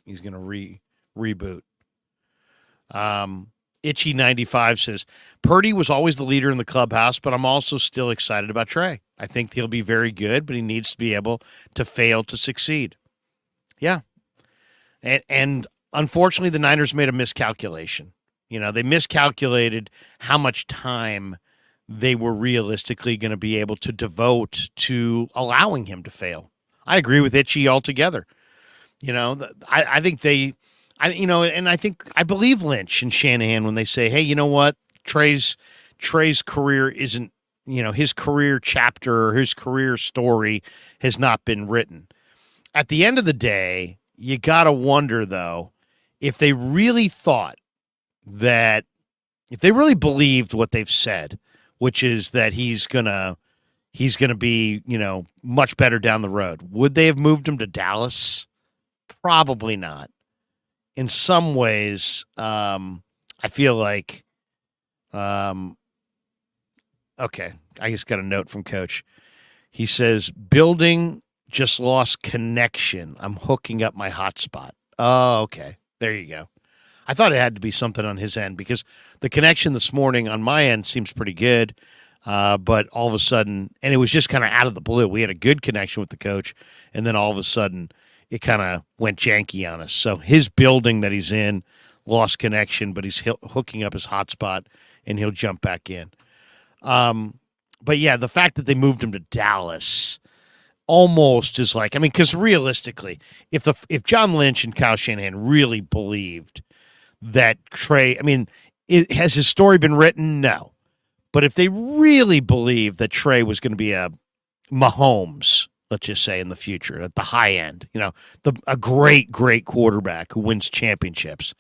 He's going to reboot. Itchy95 says, Purdy was always the leader in the clubhouse, but I'm also still excited about Trey. I think he'll be very good, but he needs to be able to fail to succeed. Yeah. And unfortunately, the Niners made a miscalculation. They miscalculated how much time they were realistically going to be able to devote to allowing him to fail. I agree with Itchy altogether. I think I believe Lynch and Shanahan when they say, hey, you know what? Trey's career isn't, his career chapter or his career story has not been written. At the end of the day, you got to wonder, though, if they really believed what they've said, which is that he's gonna be, much better down the road. Would they have moved him to Dallas? Probably not. In some ways, I I feel like, okay, I just got a note from Coach. He says, building just lost connection. I'm hooking up my hotspot. Oh, okay. There you go. I thought it had to be something on his end because the connection this morning on my end seems pretty good. But all of a sudden, and it was just kind of out of the blue. We had a good connection with the coach, and then all of a sudden, it kind of went janky on us. So his building that he's in lost connection, but he's hooking up his hotspot, and he'll jump back in. But yeah, the fact that they moved him to Dallas almost is like, I mean, because realistically, if John Lynch and Kyle Shanahan really believed that Trey, I mean, has his story been written? No. But if they really believed that Trey was going to be a Mahomes, let's just say in the future, at the high end, a great quarterback who wins championships,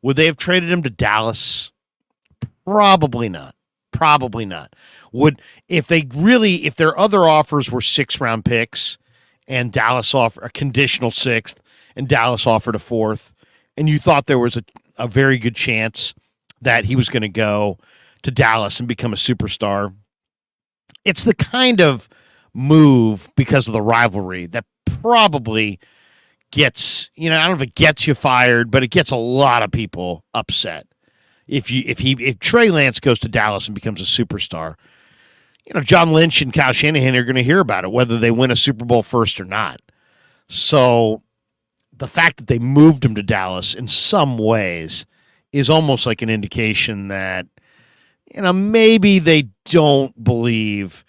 would they have traded him to Dallas? Probably not. Probably not. If their other offers were 6-round picks and Dallas offered a conditional 6th and Dallas offered a 4th, and you thought there was a very good chance that he was going to go to Dallas and become a superstar, it's the kind of move because of the rivalry that probably gets, I don't know if it gets you fired, but it gets a lot of people upset. If Trey Lance goes to Dallas and becomes a superstar, John Lynch and Kyle Shanahan are going to hear about it, whether they win a Super Bowl first or not. So the fact that they moved him to Dallas in some ways is almost like an indication that, maybe they don't believe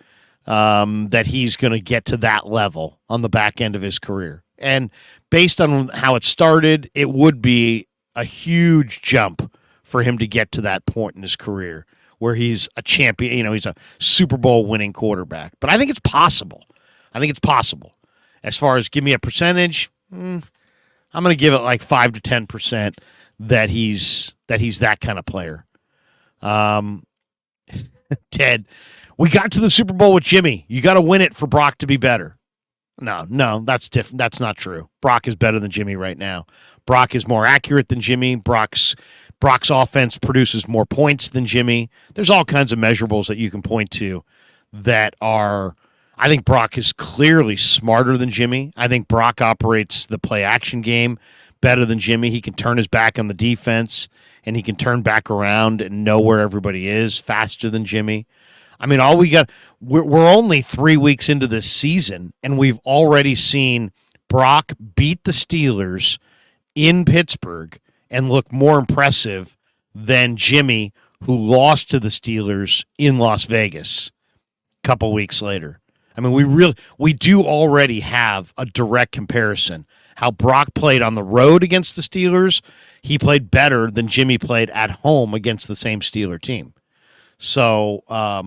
that he's going to get to that level on the back end of his career. And based on how it started, it would be a huge jump for him to get to that point in his career where he's a champion, he's a Super Bowl winning quarterback. But I think it's possible. As far as give me a percentage, I'm going to give it like 5 to 10% that he's that kind of player. Ted, we got to the Super Bowl with Jimmy. You got to win it for Brock to be better. No, that's different. That's not true. Brock is better than Jimmy right now. Brock is more accurate than Jimmy. Brock's offense produces more points than Jimmy. There's all kinds of measurables that you can point to that are, I think Brock is clearly smarter than Jimmy. I think Brock operates the play action game better than Jimmy. He can turn his back on the defense, and he can turn back around and know where everybody is faster than Jimmy. I mean, we're only 3 weeks into this season, and we've already seen Brock beat the Steelers in Pittsburgh and look more impressive than Jimmy, who lost to the Steelers in Las Vegas a couple weeks later. I mean, we do already have a direct comparison. How Brock played on the road against the Steelers, he played better than Jimmy played at home against the same Steeler team. So, I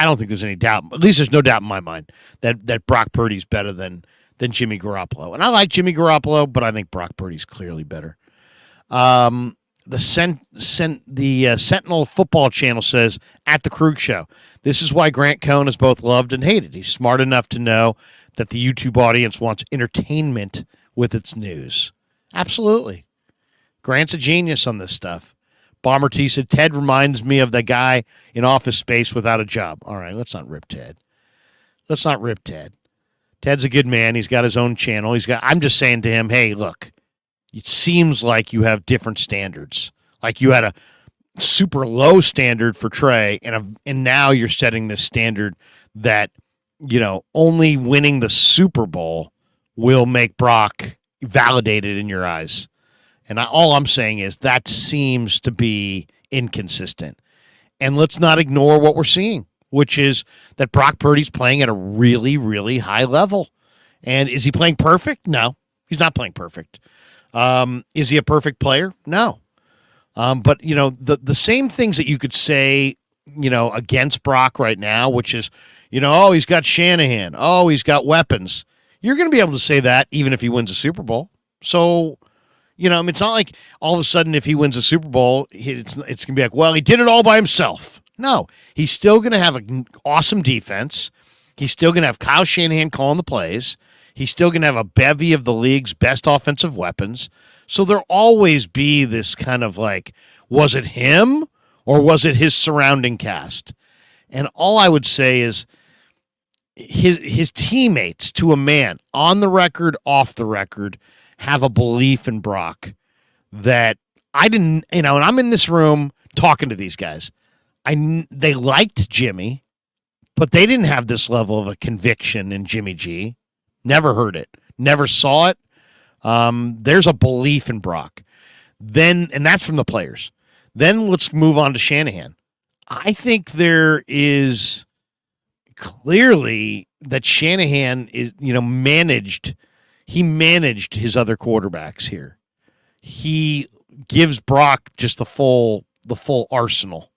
don't think there's any doubt. At least there's no doubt in my mind that Brock Purdy's better than Jimmy Garoppolo. And I like Jimmy Garoppolo, but I think Brock Purdy's clearly better. The Sentinel Football Channel says, at the Krueg Show, this is why Grant Cohn is both loved and hated. He's smart enough to know that the YouTube audience wants entertainment with its news. Absolutely. Grant's a genius on this stuff. Bomber T said, Ted reminds me of the guy in Office Space without a job. All right, let's not rip Ted. Ted's a good man. He's got his own channel. I'm just saying to him, hey, look, it seems like you have different standards. Like you had a super low standard for Trey, and now you're setting this standard that, only winning the Super Bowl will make Brock validated in your eyes. And all I'm saying is that seems to be inconsistent. And let's not ignore what we're seeing, which is that Brock Purdy's playing at a really, really high level. And is he playing perfect? No, he's not playing perfect. Is he a perfect player? No. But, the same things that you could say, against Brock right now, which is, he's got Shanahan. Oh, he's got weapons. You're going to be able to say that even if he wins a Super Bowl. So, it's not like all of a sudden if he wins a Super Bowl, it's going to be like, well, he did it all by himself. No, he's still going to have an awesome defense. He's still going to have Kyle Shanahan calling the plays. He's still going to have a bevy of the league's best offensive weapons. So there'll always be this kind of like, was it him or was it his surrounding cast? And all I would say is his teammates, to a man, on the record, off the record, have a belief in Brock that I didn't, and I'm in this room talking to these guys. They liked Jimmy, but they didn't have this level of a conviction in Jimmy G. Never heard it. Never saw it. There's a belief in Brock. And that's from the players. Then let's move on to Shanahan. I think there is clearly that Shanahan is, managed his other quarterbacks here. He gives Brock just the full arsenal.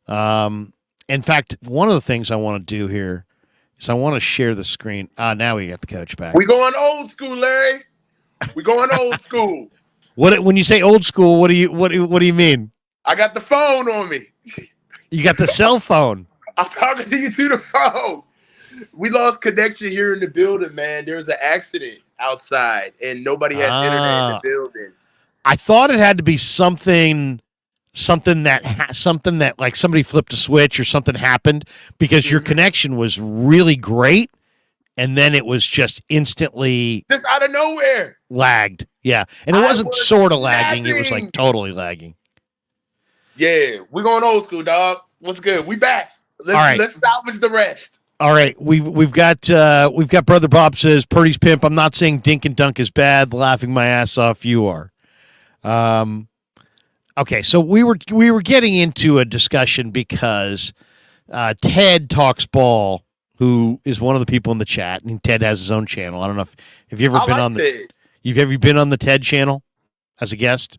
In fact, one of the things I want to do here is I want to share the screen. Now we got the coach back. We going old school, Larry. We going old school. When you say old school, what do you mean? I got the phone on me. You got the cell phone. I'm talking to you through the phone. We lost connection here in the building, man. There was an accident outside, and nobody has internet in the building. I thought it had to be something that like somebody flipped a switch or something happened, because your connection was really great, and then it was just instantly just out of nowhere lagged. Yeah, and it wasn't sort of lagging; it was like totally lagging. Yeah, we're going old school, dog. What's good? We back. Let's salvage the rest. All right, we've got Brother Bob says Purdy's pimp. I'm not saying dink and dunk is bad. Laughing my ass off. You are. Okay, so we were getting into a discussion because Ted Talks Ball, who is one of the people in the chat, and Ted has his own channel. I don't know if you've ever been on the Ted. You've ever been on the Ted channel as a guest?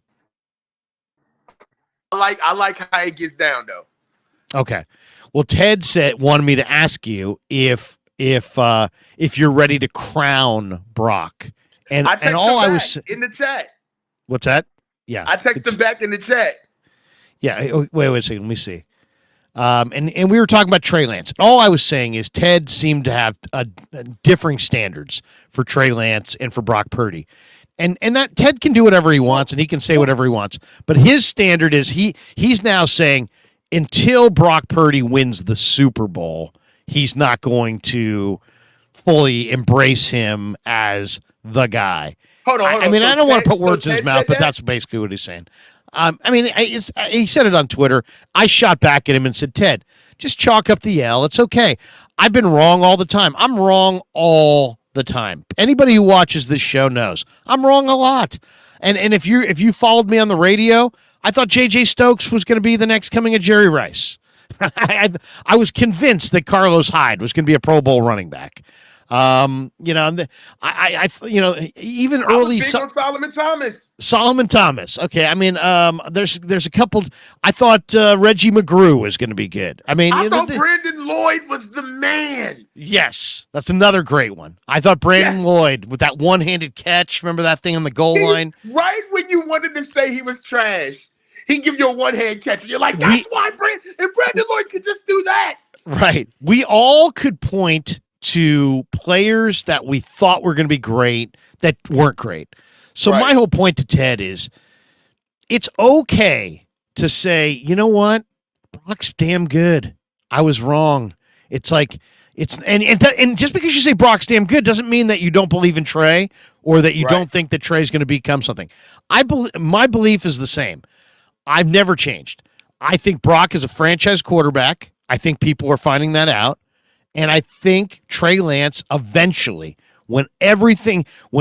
I like how it gets down though. Okay. Well, Ted wanted me to ask you if you're ready to crown Brock. And I text all him I was in the chat. What's that? Yeah. I text him back in the chat. Yeah. Wait a second. Let me see. And we were talking about Trey Lance. All I was saying is Ted seemed to have differing standards for Trey Lance and for Brock Purdy. And that Ted can do whatever he wants and he can say whatever he wants. But his standard is he's now saying until Brock Purdy wins the Super Bowl, he's not going to fully embrace him as the guy. Hold on. I mean, I don't want to put words in his mouth, but that's basically what he's saying. He said it on Twitter. I shot back at him and said, Ted, just chalk up the L. It's okay. I've been wrong all the time. I'm wrong all the time. Anybody who watches this show knows I'm wrong a lot. And if you followed me on the radio, I thought J.J. Stokes was going to be the next coming of Jerry Rice. I was convinced that Carlos Hyde was going to be a Pro Bowl running back. Even early on Solomon Thomas. Okay, I mean, there's a couple. I thought Reggie McGrew was going to be good. I thought Brandon Lloyd was the man. Yes, that's another great one. I thought Brandon Lloyd with that one-handed catch. Remember that thing on the goal line? Right when you wanted to say he was trash, he give you a one-hand catch. And you're like, that's why Brandon Lloyd could just do that. Right. We all could point to players that we thought were going to be great that weren't great. So my whole point to Ted is it's okay to say, you know what? Brock's damn good. I was wrong. It's like and just because you say Brock's damn good doesn't mean that you don't believe in Trey or that you don't think that Trey's going to become something. My belief is the same. I've never changed. I think Brock is a franchise quarterback. I think people are finding that out. And I think Trey Lance eventually, when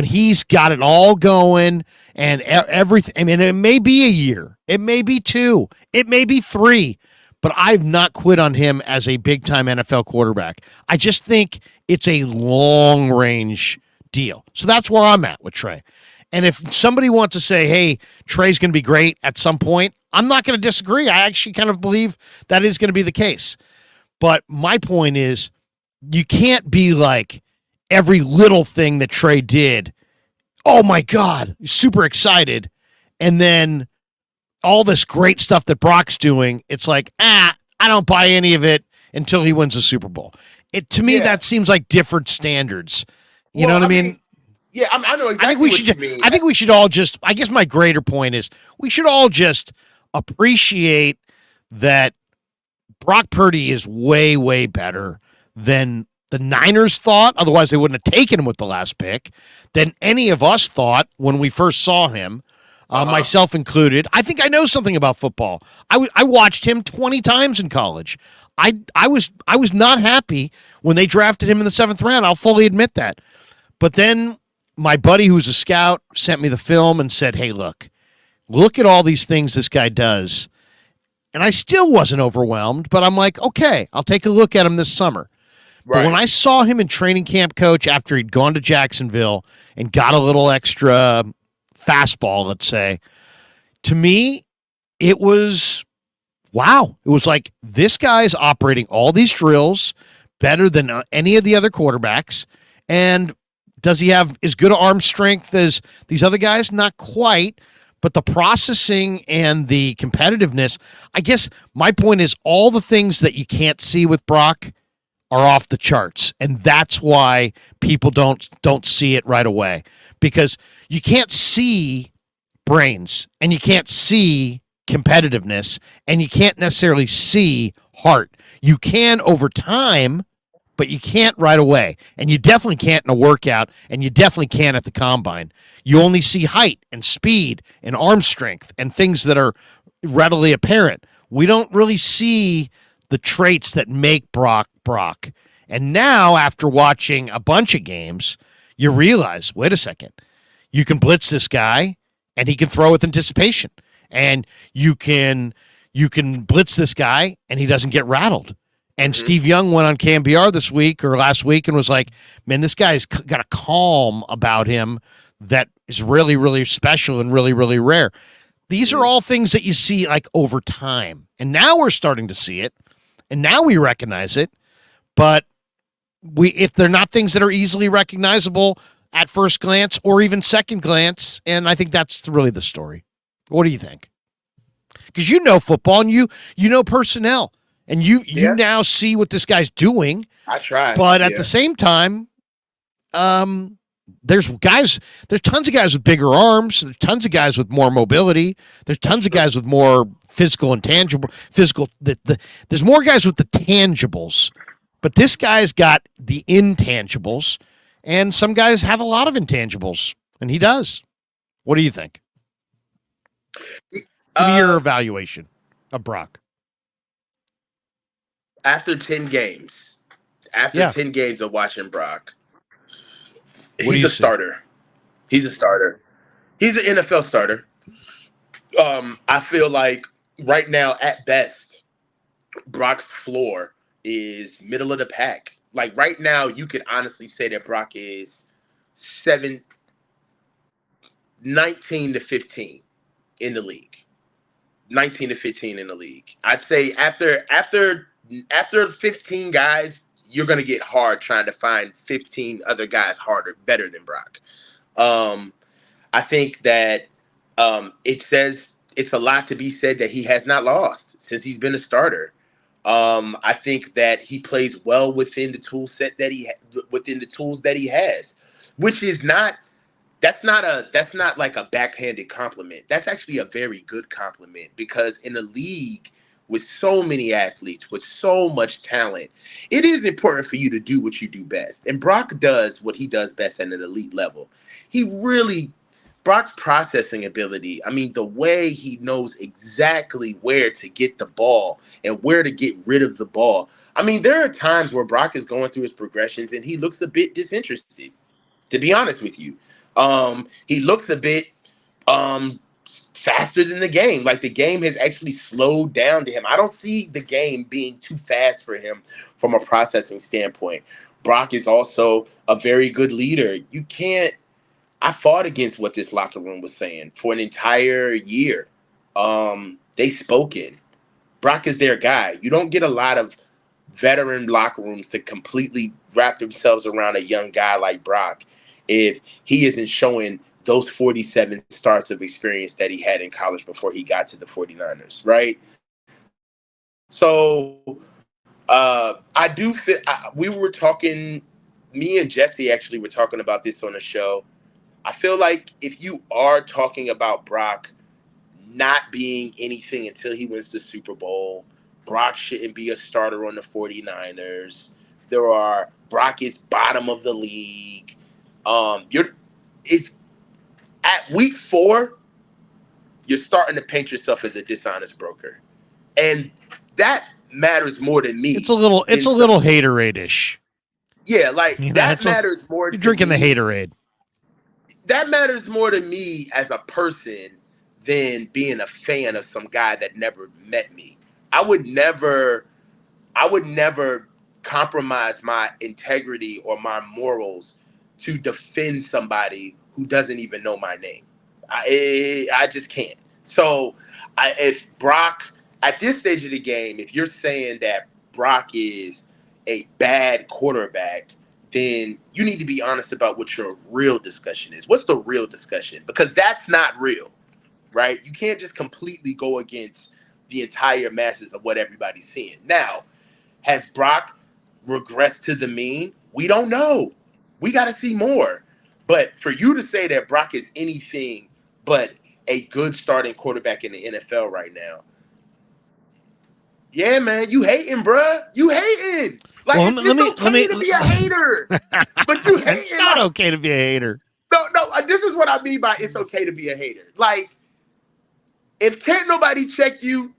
he's got it all going and everything, I mean, it may be a year, it may be 2, it may be 3, but I've not quit on him as a big-time NFL quarterback. I just think it's a long-range deal. So that's where I'm at with Trey. And if somebody wants to say, hey, Trey's going to be great at some point, I'm not going to disagree. I actually kind of believe that is going to be the case. But my point is, you can't be like every little thing that Trey did. Oh my God, super excited. And then all this great stuff that Brock's doing, it's like, I don't buy any of it until he wins the Super Bowl. To me, that seems like different standards. You know what I mean? Yeah, I know exactly I think we what should. you mean. I think we should all just. I guess my greater point is we should all just appreciate that Brock Purdy is way, way better than the Niners thought. Otherwise, they wouldn't have taken him with the last pick. Than any of us thought when we first saw him, myself included. I think I know something about football. I watched him 20 times in college. I was not happy when they drafted him in the 7th round. I'll fully admit that. But then my buddy who's a scout sent me the film and said, hey, look at all these things this guy does. And I still wasn't overwhelmed, but I'm like, okay, I'll take a look at him this summer. Right. But when I saw him in training camp, Coach, after he'd gone to Jacksonville and got a little extra fastball, let's say, to me, it was, wow. It was like, this guy's operating all these drills better than any of the other quarterbacks. And does he have as good arm strength as these other guys? Not quite. But the processing and the competitiveness, I guess my point is all the things that you can't see with Brock are off the charts. And that's why people don't see it right away. Because you can't see brains and you can't see competitiveness and you can't necessarily see heart. You can over time, but you can't right away. And you definitely can't in a workout, and you definitely can't at the combine. You only see height and speed and arm strength and things that are readily apparent. We don't really see the traits that make Brock. And now, after watching a bunch of games, you realize, wait a second, you can blitz this guy, and he can throw with anticipation. And you can blitz this guy, and he doesn't get rattled. And Steve Young went on KMBR this week or last week and was like, man, this guy's got a calm about him that is really, really special and really, really rare. These are all things that you see like over time. And now we're starting to see it. And now we recognize it. But if they're not things that are easily recognizable at first glance or even second glance, and I think that's really the story. What do you think? Because you know football and you know personnel. And you now see what this guy's doing. I try. But at the same time, there's tons of guys with bigger arms. There's tons of guys with more mobility. There's tons of guys with more physical and tangible. There's more guys with the tangibles. But this guy's got the intangibles. And some guys have a lot of intangibles. And he does. What do you think? Give me your evaluation of Brock. After 10 games of watching Brock, he's a starter. He's a starter. He's an NFL starter. I feel like right now, at best, Brock's floor is middle of the pack. Like right now, you could honestly say that Brock is 19 to 15 in the league. 19 to 15 in the league. I'd say after 15 guys, you're going to get hard trying to find 15 other guys better than Brock. I think that it's a lot to be said that he has not lost since he's been a starter. I think that he plays well within the tool set within the tools that he has, which is that's not like a backhanded compliment. That's actually a very good compliment because in a league with so many athletes, with so much talent, it is important for you to do what you do best. And Brock does what he does best at an elite level. Brock's processing ability, I mean, the way he knows exactly where to get the ball and where to get rid of the ball. I mean, there are times where Brock is going through his progressions and he looks a bit disinterested, to be honest with you. He looks a bit faster than the game. Like the game has actually slowed down to him. I don't see the game being too fast for him from a processing standpoint. Brock is also a very good leader. I fought against what this locker room was saying for an entire year. They spoke in. Brock is their guy. You don't get a lot of veteran locker rooms to completely wrap themselves around a young guy like Brock if he isn't showing those 47 starts of experience that he had in college before he got to the 49ers, right? So I do feel we were talking me and Jesse actually were talking about this on the show. I feel like if you are talking about Brock not being anything until he wins the Super Bowl, Brock shouldn't be a starter on the 49ers. Brock is bottom of the league. It's at week 4, you're starting to paint yourself as a dishonest broker. And that matters more than me. It's a little haterade-ish. Yeah, like that matters more. You're drinking the haterade. That matters more to me as a person than being a fan of some guy that never met me. I would never compromise my integrity or my morals to defend somebody who doesn't even know my name. I just can't. So if Brock, at this stage of the game, if you're saying that Brock is a bad quarterback, then you need to be honest about what your real discussion is. What's the real discussion? Because that's not real, right? You can't just completely go against the entire masses of what everybody's seeing. Now, has Brock regressed to the mean? We don't know. We got to see more. But for you to say that Brock is anything but a good starting quarterback in the NFL right now, yeah, man, you hating, bruh. You hating. Like, it's okay to be a hater. But you hating. It's not okay to be a hater. No, this is what I mean by it's okay to be a hater. Like, if can't nobody check you,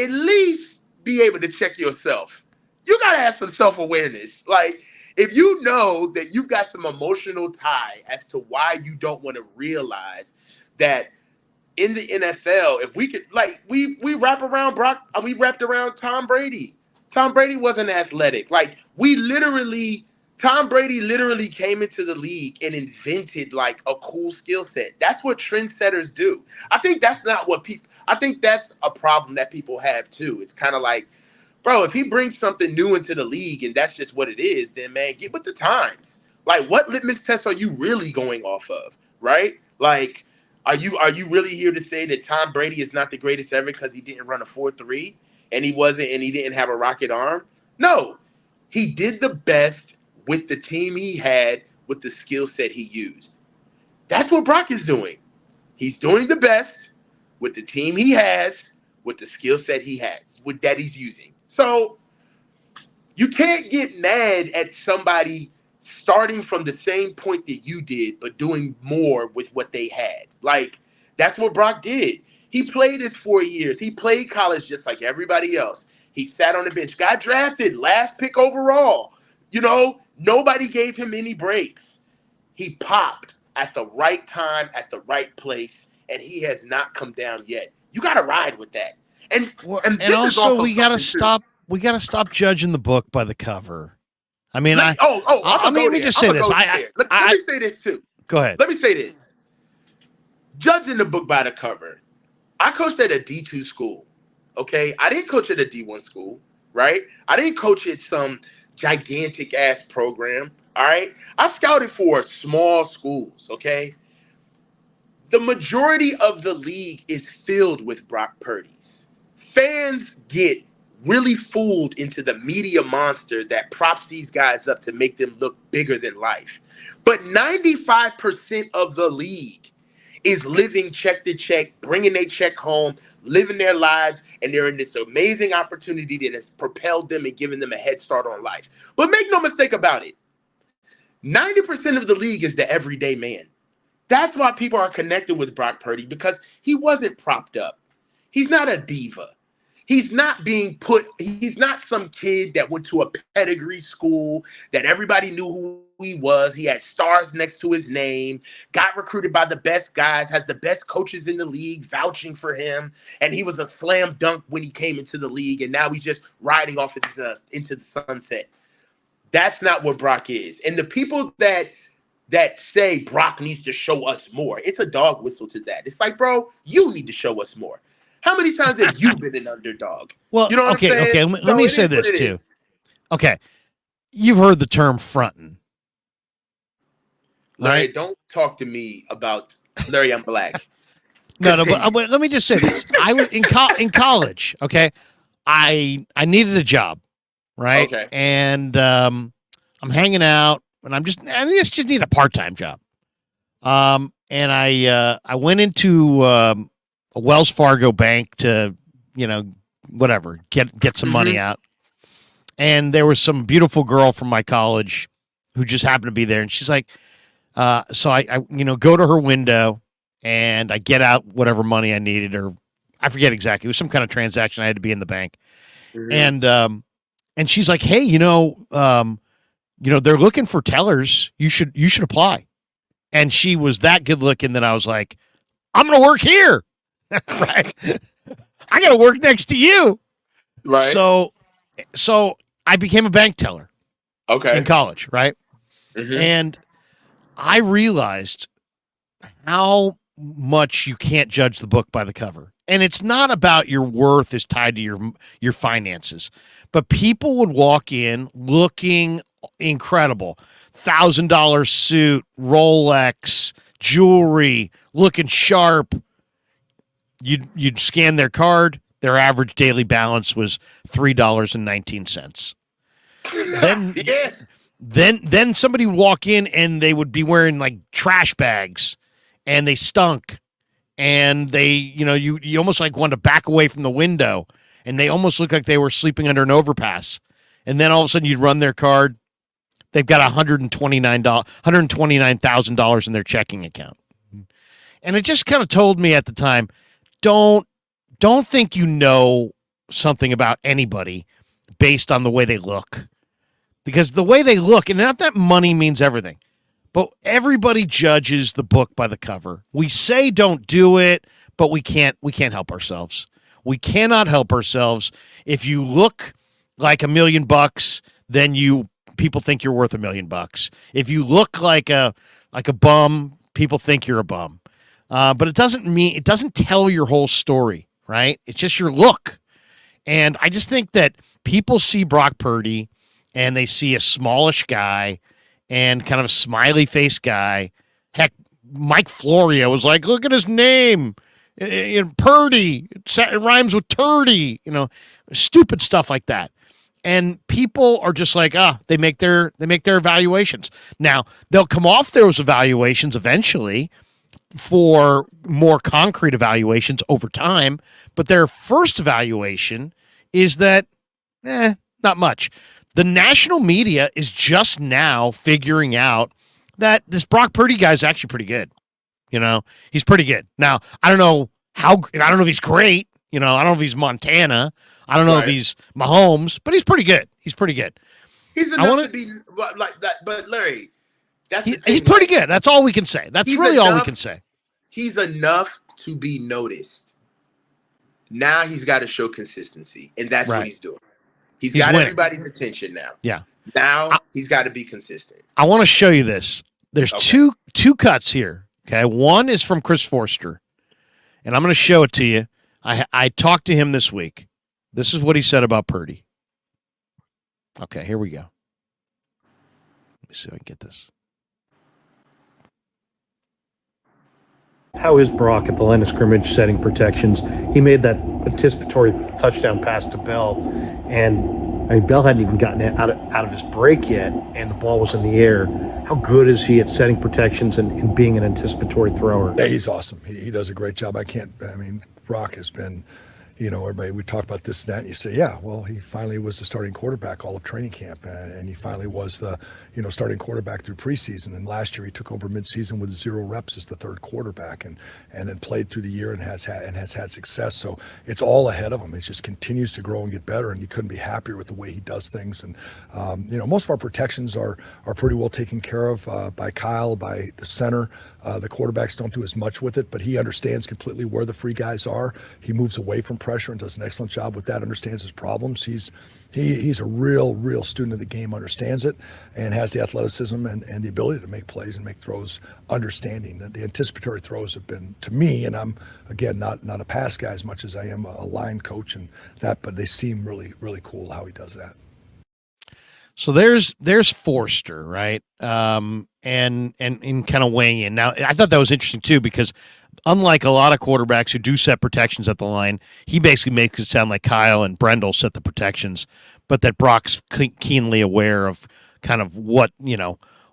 at least be able to check yourself. You got to have some self-awareness. Like, if you know that you've got some emotional tie as to why you don't want to realize that in the NFL, if we could, like, we wrap around Brock, we wrapped around Tom Brady. Tom Brady wasn't athletic. Like, Tom Brady literally came into the league and invented, like, a cool skill set. That's what trendsetters do. I think that's a problem that people have too. It's kind of like, bro, if he brings something new into the league and that's just what it is, then, man, get with the times. Like, what litmus test are you really going off of, right? Like, are you really here to say that Tom Brady is not the greatest ever because he didn't run a 4.3 and he didn't have a rocket arm? No, he did the best with the team he had with the skill set he used. That's what Brock is doing. He's doing the best with the team he has with the skill set he has, that he's using. So you can't get mad at somebody starting from the same point that you did, but doing more with what they had. Like, that's what Brock did. He played his 4 years. He played college just like everybody else. He sat on the bench, got drafted, last pick overall. You know, nobody gave him any breaks. He popped at the right time, at the right place, and he has not come down yet. You got to ride with that. And also we got to stop. We got to stop judging the book by the cover. I mean, let me just say this. Let me say this too. Go ahead. Let me say this. Judging the book by the cover. I coached at a D2 school. Okay, I didn't coach at a D1 school. Right? I didn't coach at some gigantic ass program. All right. I scouted for small schools. Okay. The majority of the league is filled with Brock Purdy's. Fans get really fooled into the media monster that props these guys up to make them look bigger than life. But 95% of the league is living check to check, bringing their check home, living their lives, and they're in this amazing opportunity that has propelled them and given them a head start on life. But make no mistake about it, 90% of the league is the everyday man. That's why people are connected with Brock Purdy, because he wasn't propped up. He's not a diva. He's not some kid that went to a pedigree school that everybody knew who he was. He had stars next to his name, got recruited by the best guys, has the best coaches in the league vouching for him. And he was a slam dunk when he came into the league. And now he's just riding off into the sunset. That's not what Brock is. And the people that say Brock needs to show us more, it's a dog whistle to that. It's like, bro, you need to show us more. How many times have you been an underdog? Well, you know what I'm saying? Okay, let me say this too. Okay, you've heard the term frontin'. Larry, right? Don't talk to me about Larry, I'm black. No, but let me just say this. I was in college, okay? I needed a job, right? Okay. And I'm hanging out and I just need a part-time job. And I went into a Wells Fargo bank to, whatever, get some money out. And there was some beautiful girl from my college who just happened to be there, and she's like, so I go to her window and I get out whatever money I needed, or I forget exactly. It was some kind of transaction. I had to be in the bank, and she's like, hey, they're looking for tellers. You should apply. And she was that good looking that I was like, I'm going to work here. Right. I got to work next to you. Right. So I became a bank teller. Okay. In college. Right. And I realized how much you can't judge the book by the cover. And it's not about your worth is tied to your finances, but people would walk in looking incredible. $1,000 suit, Rolex, jewelry, looking sharp. You'd scan their card. Their average daily balance was $3.19. Then somebody would walk in and they would be wearing like trash bags, and they stunk, and they you almost like wanted to back away from the window, and they almost looked like they were sleeping under an overpass. And then all of a sudden you'd run their card. They've got $129,000 in their checking account. And it just kind of told me at the time, don't think you know something about anybody based on the way they look. Because the way they look, and not that money means everything, but everybody judges the book by the cover. We say don't do it, but we can't help ourselves. We cannot help ourselves. If you look like $1 million, then people think you're worth $1 million. If you look like a bum, people think you're a bum. But it doesn't tell your whole story, right? It's just your look. And I just think that people see Brock Purdy and they see a smallish guy and kind of a smiley face guy. Heck, Mike Florio was like, look at his name. Purdy. It rhymes with turdy, stupid stuff like that. And people are just like, they make their evaluations. Now, they'll come off those evaluations eventually for more concrete evaluations over time, but their first evaluation is that, not much. The national media is just now figuring out that this Brock Purdy guy is actually pretty good. He's pretty good. Now, I don't know if he's great. I don't know if he's Montana. I don't know if he's Mahomes, but he's pretty good. He's pretty good. He's enough to be like that. But Larry, he's pretty good. That's all we can say. That's really all we can say. He's enough to be noticed. Now he's got to show consistency, and that's what he's doing. He's got winning. Everybody's attention now. Yeah. Now he's got to be consistent. I want to show you this. There's two cuts here. Okay, one is from Chris Forster, and I'm going to show it to you. I talked to him this week. This is what he said about Purdy. Okay, here we go. Let me see if I can get this. How is Brock at the line of scrimmage setting protections? He made that anticipatory touchdown pass to Bell, and Bell hadn't even gotten out of his break yet, and the ball was in the air. How good is he at setting protections and being an anticipatory thrower? Yeah, he's awesome. He does a great job. Brock has been, everybody, we talk about this, that, and you say, yeah, well, he finally was the starting quarterback all of training camp, and he finally was the, starting quarterback through preseason. And last year he took over midseason with 0 reps as the third quarterback, and then played through the year and has had success. So it's all ahead of him. It just continues to grow and get better, and you couldn't be happier with the way he does things. And most of our protections are pretty well taken care of by Kyle, by the center. The quarterbacks don't do as much with it, but he understands completely where the free guys are. He moves away from pressure and does an excellent job with that, understands his problems. He's a real student of the game, understands it, and has the athleticism and the ability to make plays and make throws, understanding that the anticipatory throws have been, to me, and I'm, again, not a pass guy as much as I am a line coach and that, but they seem really, really cool how he does that. So there's Forster, right? And kind of weighing in. Now, I thought that was interesting too, because unlike a lot of quarterbacks who do set protections at the line, he basically makes it sound like Kyle and Brendel set the protections, but that Brock's keenly aware of kind of what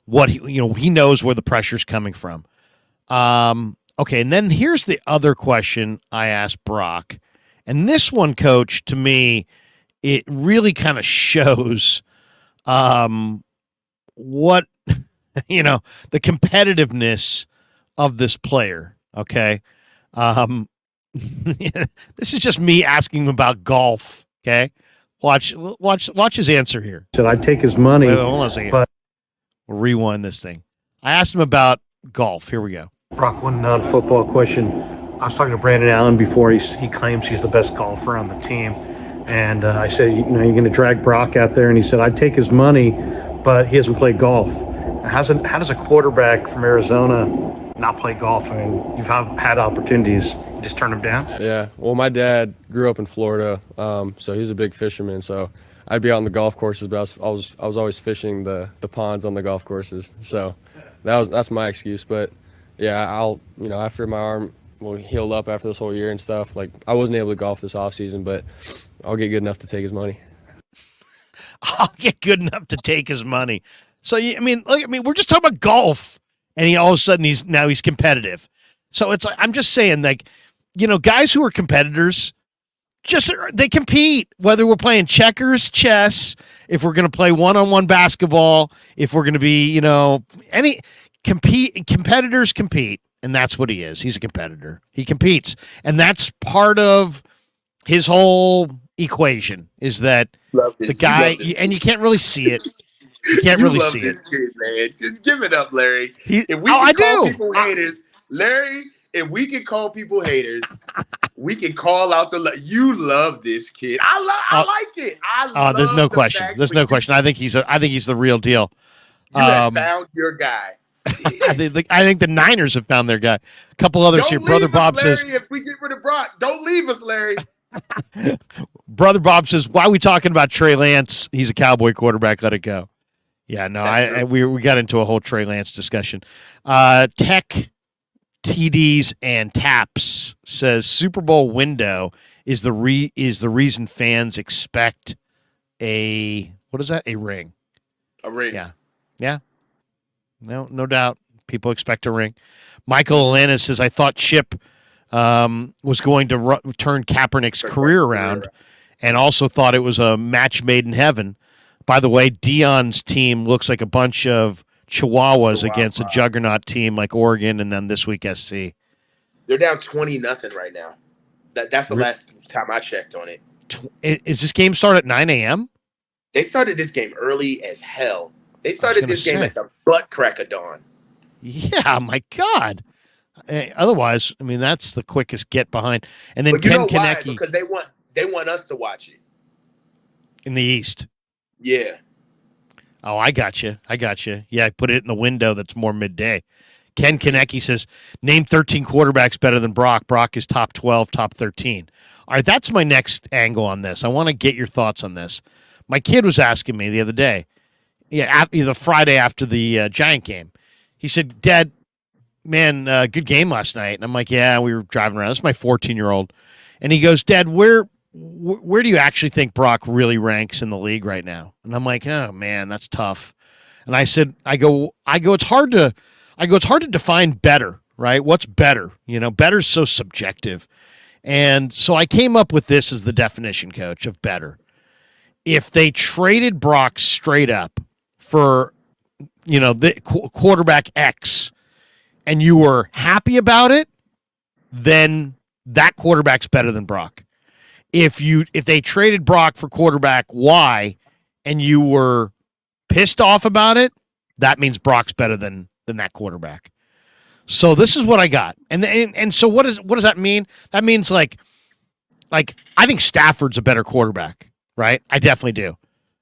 what he knows where the pressure's coming from. Okay, and then here's the other question I asked Brock. And this one, Coach, to me, it really kind of shows what the competitiveness of this player, okay? This is just me asking him about golf, okay? Watch his answer here. Said I'd take his money. Wait, hold on a second. But we'll rewind this thing. I asked him about golf. Here we go. Brock, one non-football question. I was talking to Brandon Allen before. He claims he's the best golfer on the team. And I said, you're going to drag Brock out there? And he said, I'd take his money, but he hasn't played golf. How does a quarterback from Arizona not play golf? I mean, you've had opportunities. You just turn them down? Yeah. Well, my dad grew up in Florida, so he's a big fisherman. So I'd be out on the golf courses, but I was always fishing the ponds on the golf courses. So that's my excuse. But yeah, after my arm will heal up after this whole year and stuff, like I wasn't able to golf this off season, but I'll get good enough to take his money. I'll get good enough to take his money. So we're just talking about golf, and all of a sudden he's competitive. So it's like, I'm just saying, like, guys who are competitors, they compete. Whether we're playing checkers, chess, if we're going to play one-on-one basketball, if we're going to be, competitors compete, and that's what he is. He's a competitor. He competes, and that's part of his whole equation. Is that the guy, and you can't really see it. You can't really see it. Kid, man. Just give it up, Larry. People haters, Larry. If we can call people haters, we can call out you love this kid. I like it. There's no question. There's no question. I think he's the real deal. You have found your guy. I think the Niners have found their guy. A couple others Don't here. leave Brother Bob us, Larry, says, if we get rid of Brock, don't leave us, Larry. Brother Bob says, why are we talking about Trey Lance? He's a Cowboy quarterback. Let it go. Yeah, no, we got into a whole Trey Lance discussion. Tech TDs and Taps says Super Bowl window is the reason fans expect a ring. A ring. Yeah. No doubt. People expect a ring. Michael Alanis says, I thought Chip was going to turn Kaepernick's career around, and also thought it was a match made in heaven. By the way, Dion's team looks like a bunch of Chihuahuas against a juggernaut team like Oregon, and then this week SC. They're down 20-0 right now. That's the last time I checked on it. Is this game start at 9 a.m.? They started this game early as hell. They started this game at the butt crack of dawn. Yeah, my God. Otherwise, that's the quickest get behind. And then Ken Konecki, because they want us to watch it in the East. Yeah. Oh, I got you. Yeah, I put it in the window that's more midday. Ken Konecki says, name 13 quarterbacks better than Brock. Brock is top 12, top 13. All right, that's my next angle on this. I want to get your thoughts on this. My kid was asking me the other day, the Friday after the Giant game. He said, Dad, man, good game last night. And I'm like, yeah, we were driving around. This is my 14-year-old. And he goes, Dad, where do you actually think Brock really ranks in the league right now? And I'm like, oh man, that's tough. And I go, it's hard to define better, right? What's better? Better's so subjective. And so I came up with this as the definition, Coach, of better. If they traded Brock straight up for, the quarterback X, and you were happy about it, then that quarterback's better than Brock. If they traded Brock for quarterback Y and you were pissed off about it, that means Brock's better than that quarterback. So this is what I got. And so what does that mean? That means like I think Stafford's a better quarterback, right? I definitely do.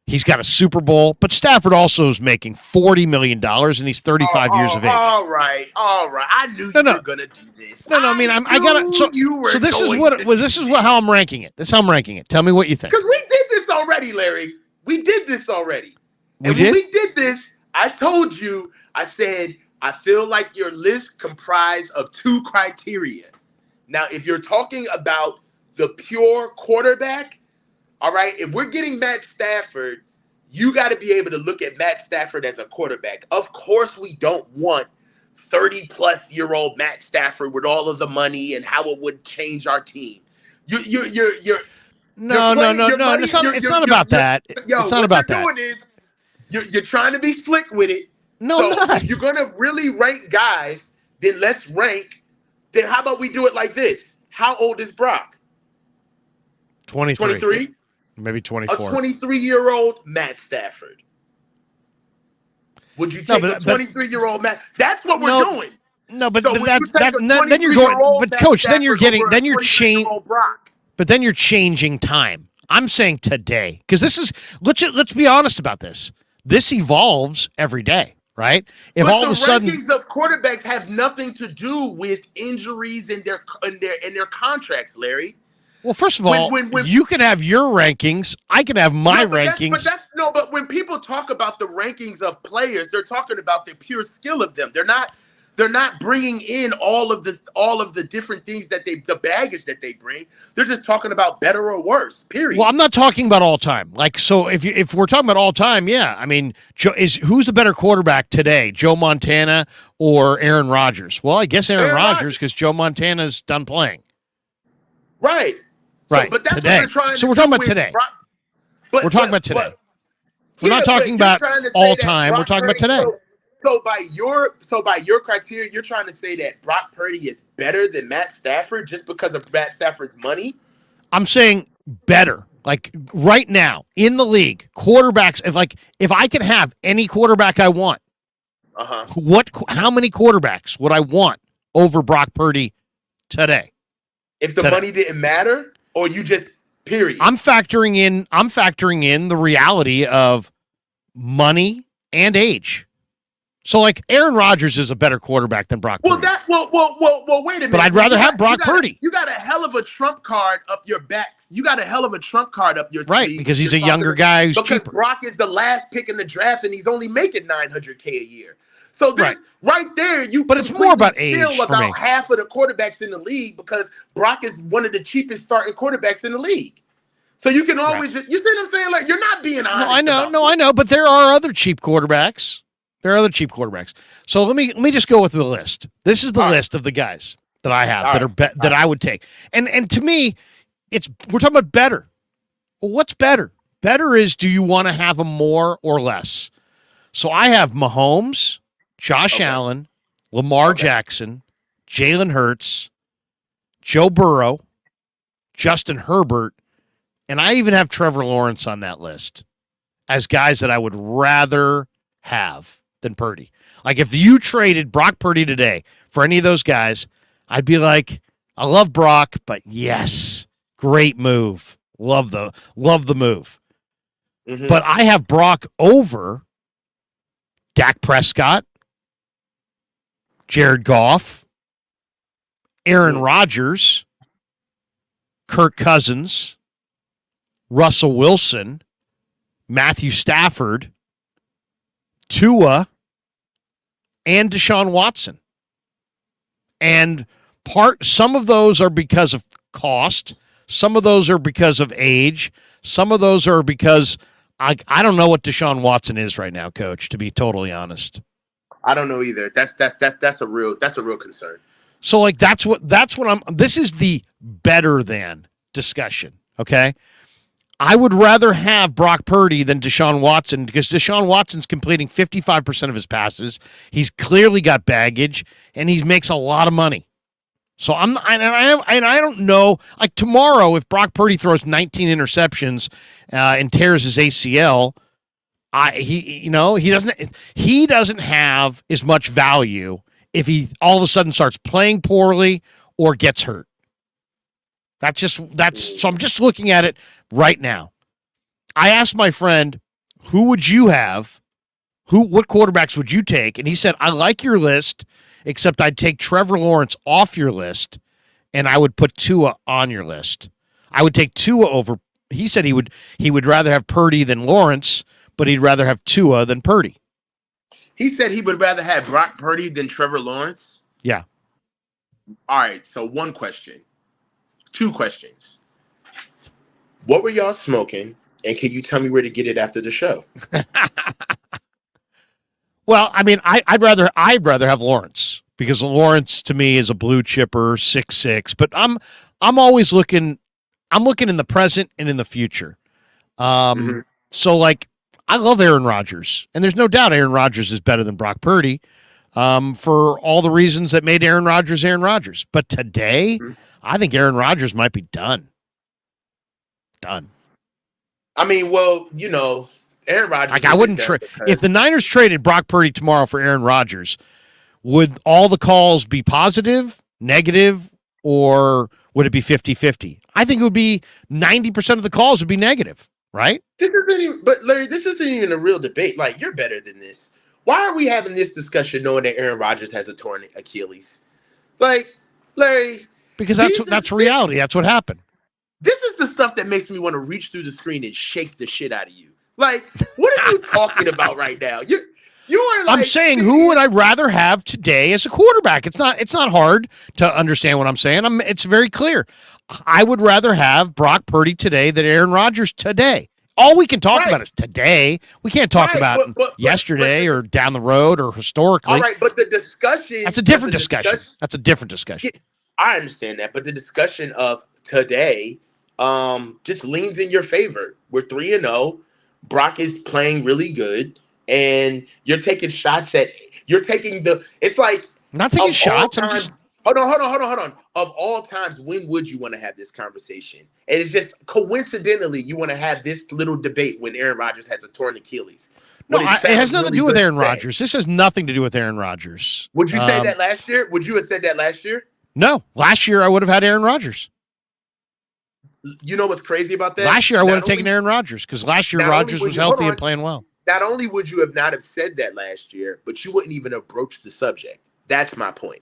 He's got a Super Bowl, but Stafford also is making $40 million, and he's 35 years of age. All right. I knew you were gonna do this. No. I gotta. So this is how I'm ranking it. This is how I'm ranking it. Tell me what you think. Because we did this already, Larry. We did this already. When we did this, I told you. I said I feel like your list comprised of two criteria. Now, if you're talking about the pure quarterback. All right, if we're getting Matt Stafford you got to be able to look at Matt Stafford as a quarterback. Of course, we don't want 30-plus-year-old Matt Stafford with all of the money and how it would change our team. You're No. It's not about that. It's not about that. What you're doing is you're trying to be slick with it. No, so I'm not. If you're gonna really rank guys, then let's rank. Then how about we do it like this? How old is Brock? 23. 23? Maybe A 24. 23-year-old Matt Stafford. Would you take a 23-year-old Matt? That's what we're doing. No, but So then you're going. But coach, then you're changing. Brock. But then you're changing time. I'm saying today, because this is let's be honest about this. This evolves every day, right? If but all of a sudden rankings of quarterbacks have nothing to do with injuries and their contracts, Larry. Well, first of all, you can have your rankings. I can have my rankings. But when people talk about the rankings of players, they're talking about the pure skill of them. They're not bringing in all of the different things that the baggage that they bring. They're just talking about better or worse. Period. Well, I'm not talking about all time. Like, so if we're talking about all time, yeah. I mean, who's the better quarterback today, Joe Montana or Aaron Rodgers? Well, I guess Aaron Rodgers, because Joe Montana's done playing. Right. Right. But that's today. What we're trying so to we're talking about today. We're talking about today. We're not talking about all time. We're talking about today. So by your criteria, you're trying to say that Brock Purdy is better than Matt Stafford just because of Matt Stafford's money? I'm saying better. Like right now in the league, quarterbacks. If I can have any quarterback I want, how many quarterbacks would I want over Brock Purdy today? If the money didn't matter, or you just period. I'm factoring in the reality of money and age. So, like, Aaron Rodgers is a better quarterback than Brock Purdy. Well, wait a minute. But I'd rather have Brock Purdy. You got a hell of a trump card up your back. You got a hell of a trump card up your sleeve. Right, because he's a younger guy who's cheaper. Because Brock is the last pick in the draft, and he's only making $900K a year. So right there, but it's more about age for me. Half of the quarterbacks in the league because Brock is one of the cheapest starting quarterbacks in the league. So you can always you see what I'm saying? Like, you're not being honest. I know, but there are other cheap quarterbacks. So let me just go with the list. This is the list of the guys that I have that I would take. And to me, we're talking about better. Well, what's better? Better is, do you want to have a more or less? So I have Mahomes, Josh Allen, Lamar Jackson, Jalen Hurts, Joe Burrow, Justin Herbert, and I even have Trevor Lawrence on that list as guys that I would rather have than Purdy. Like, if you traded Brock Purdy today for any of those guys, I'd be like, I love Brock, but yes, great move. Love the move. Mm-hmm. But I have Brock over Dak Prescott, Jared Goff, Aaron Rodgers, Kirk Cousins, Russell Wilson, Matthew Stafford, Tua, and Deshaun Watson. And some of those are because of cost. Some of those are because of age. Some of those are because I don't know what Deshaun Watson is right now, Coach, to be totally honest. I don't know either. That's a real concern. So like that's what this is the better than discussion, okay? I would rather have Brock Purdy than Deshaun Watson, because Deshaun Watson's completing 55% of his passes. He's clearly got baggage, and he makes a lot of money. So I don't know. Like tomorrow, if Brock Purdy throws 19 interceptions and tears his ACL, he doesn't have as much value if he all of a sudden starts playing poorly or gets hurt. So I'm just looking at it right now. I asked my friend, who would you have? What quarterbacks would you take? And he said, I like your list, except I'd take Trevor Lawrence off your list, and I would put Tua on your list. I would take Tua over. He said he would rather have Purdy than Lawrence, but he'd rather have Tua than Purdy. He said he would rather have Brock Purdy than Trevor Lawrence? Yeah. All right, so one question. 2 questions. What were y'all smoking And can you tell me where to get it after the show? Well, I mean, I'd rather have Lawrence, because Lawrence to me is a blue chipper, 6'6". But I'm always looking. I'm looking in the present and in the future. So like, I love Aaron Rodgers, and there's no doubt Aaron Rodgers is better than Brock Purdy, for all the reasons that made Aaron Rodgers Aaron Rodgers. But today, I think Aaron Rodgers might be done. Done. I mean, well, you know, Aaron Rodgers. Like, I wouldn't trade if the Niners traded Brock Purdy tomorrow for Aaron Rodgers. Would all the calls be positive, negative, or would it be 50-50? I think it would be 90% of the calls would be negative, right? But Larry, this isn't even a real debate. Like, you're better than this. Why are we having this discussion knowing that Aaron Rodgers has a torn Achilles? Like, Larry, because that's reality. That's what happened. This is the stuff that makes me want to reach through the screen and shake the shit out of you. Like, what are you talking about right now? You are like, I'm saying, who would I rather have today as a quarterback? It's not hard to understand what I'm saying. It's very clear. I would rather have Brock Purdy today than Aaron Rodgers today. All we can talk about is today. We can't talk about yesterday or down the road or historically. All right, but the discussion... That's a different discussion. That's a different discussion. I understand that, but the discussion of today just leans in your favor. We're 3-0. Brock is playing really good, and you're taking shots at... You're taking the... It's like... I'm not taking shots. I'm just... Hold on. Of all times, when would you want to have this conversation? And it's just coincidentally, you want to have this little debate when Aaron Rodgers has a torn Achilles. No, it has nothing to do with Aaron Rodgers. This has nothing to do with Aaron Rodgers. Would you say that last year? Would you have said that last year? No. Last year, I would have had Aaron Rodgers. You know what's crazy about that? Last year, I would have taken Aaron Rodgers, because last year, Rodgers was healthy and playing well. Not only would you not have said that last year, but you wouldn't even have broached the subject. That's my point.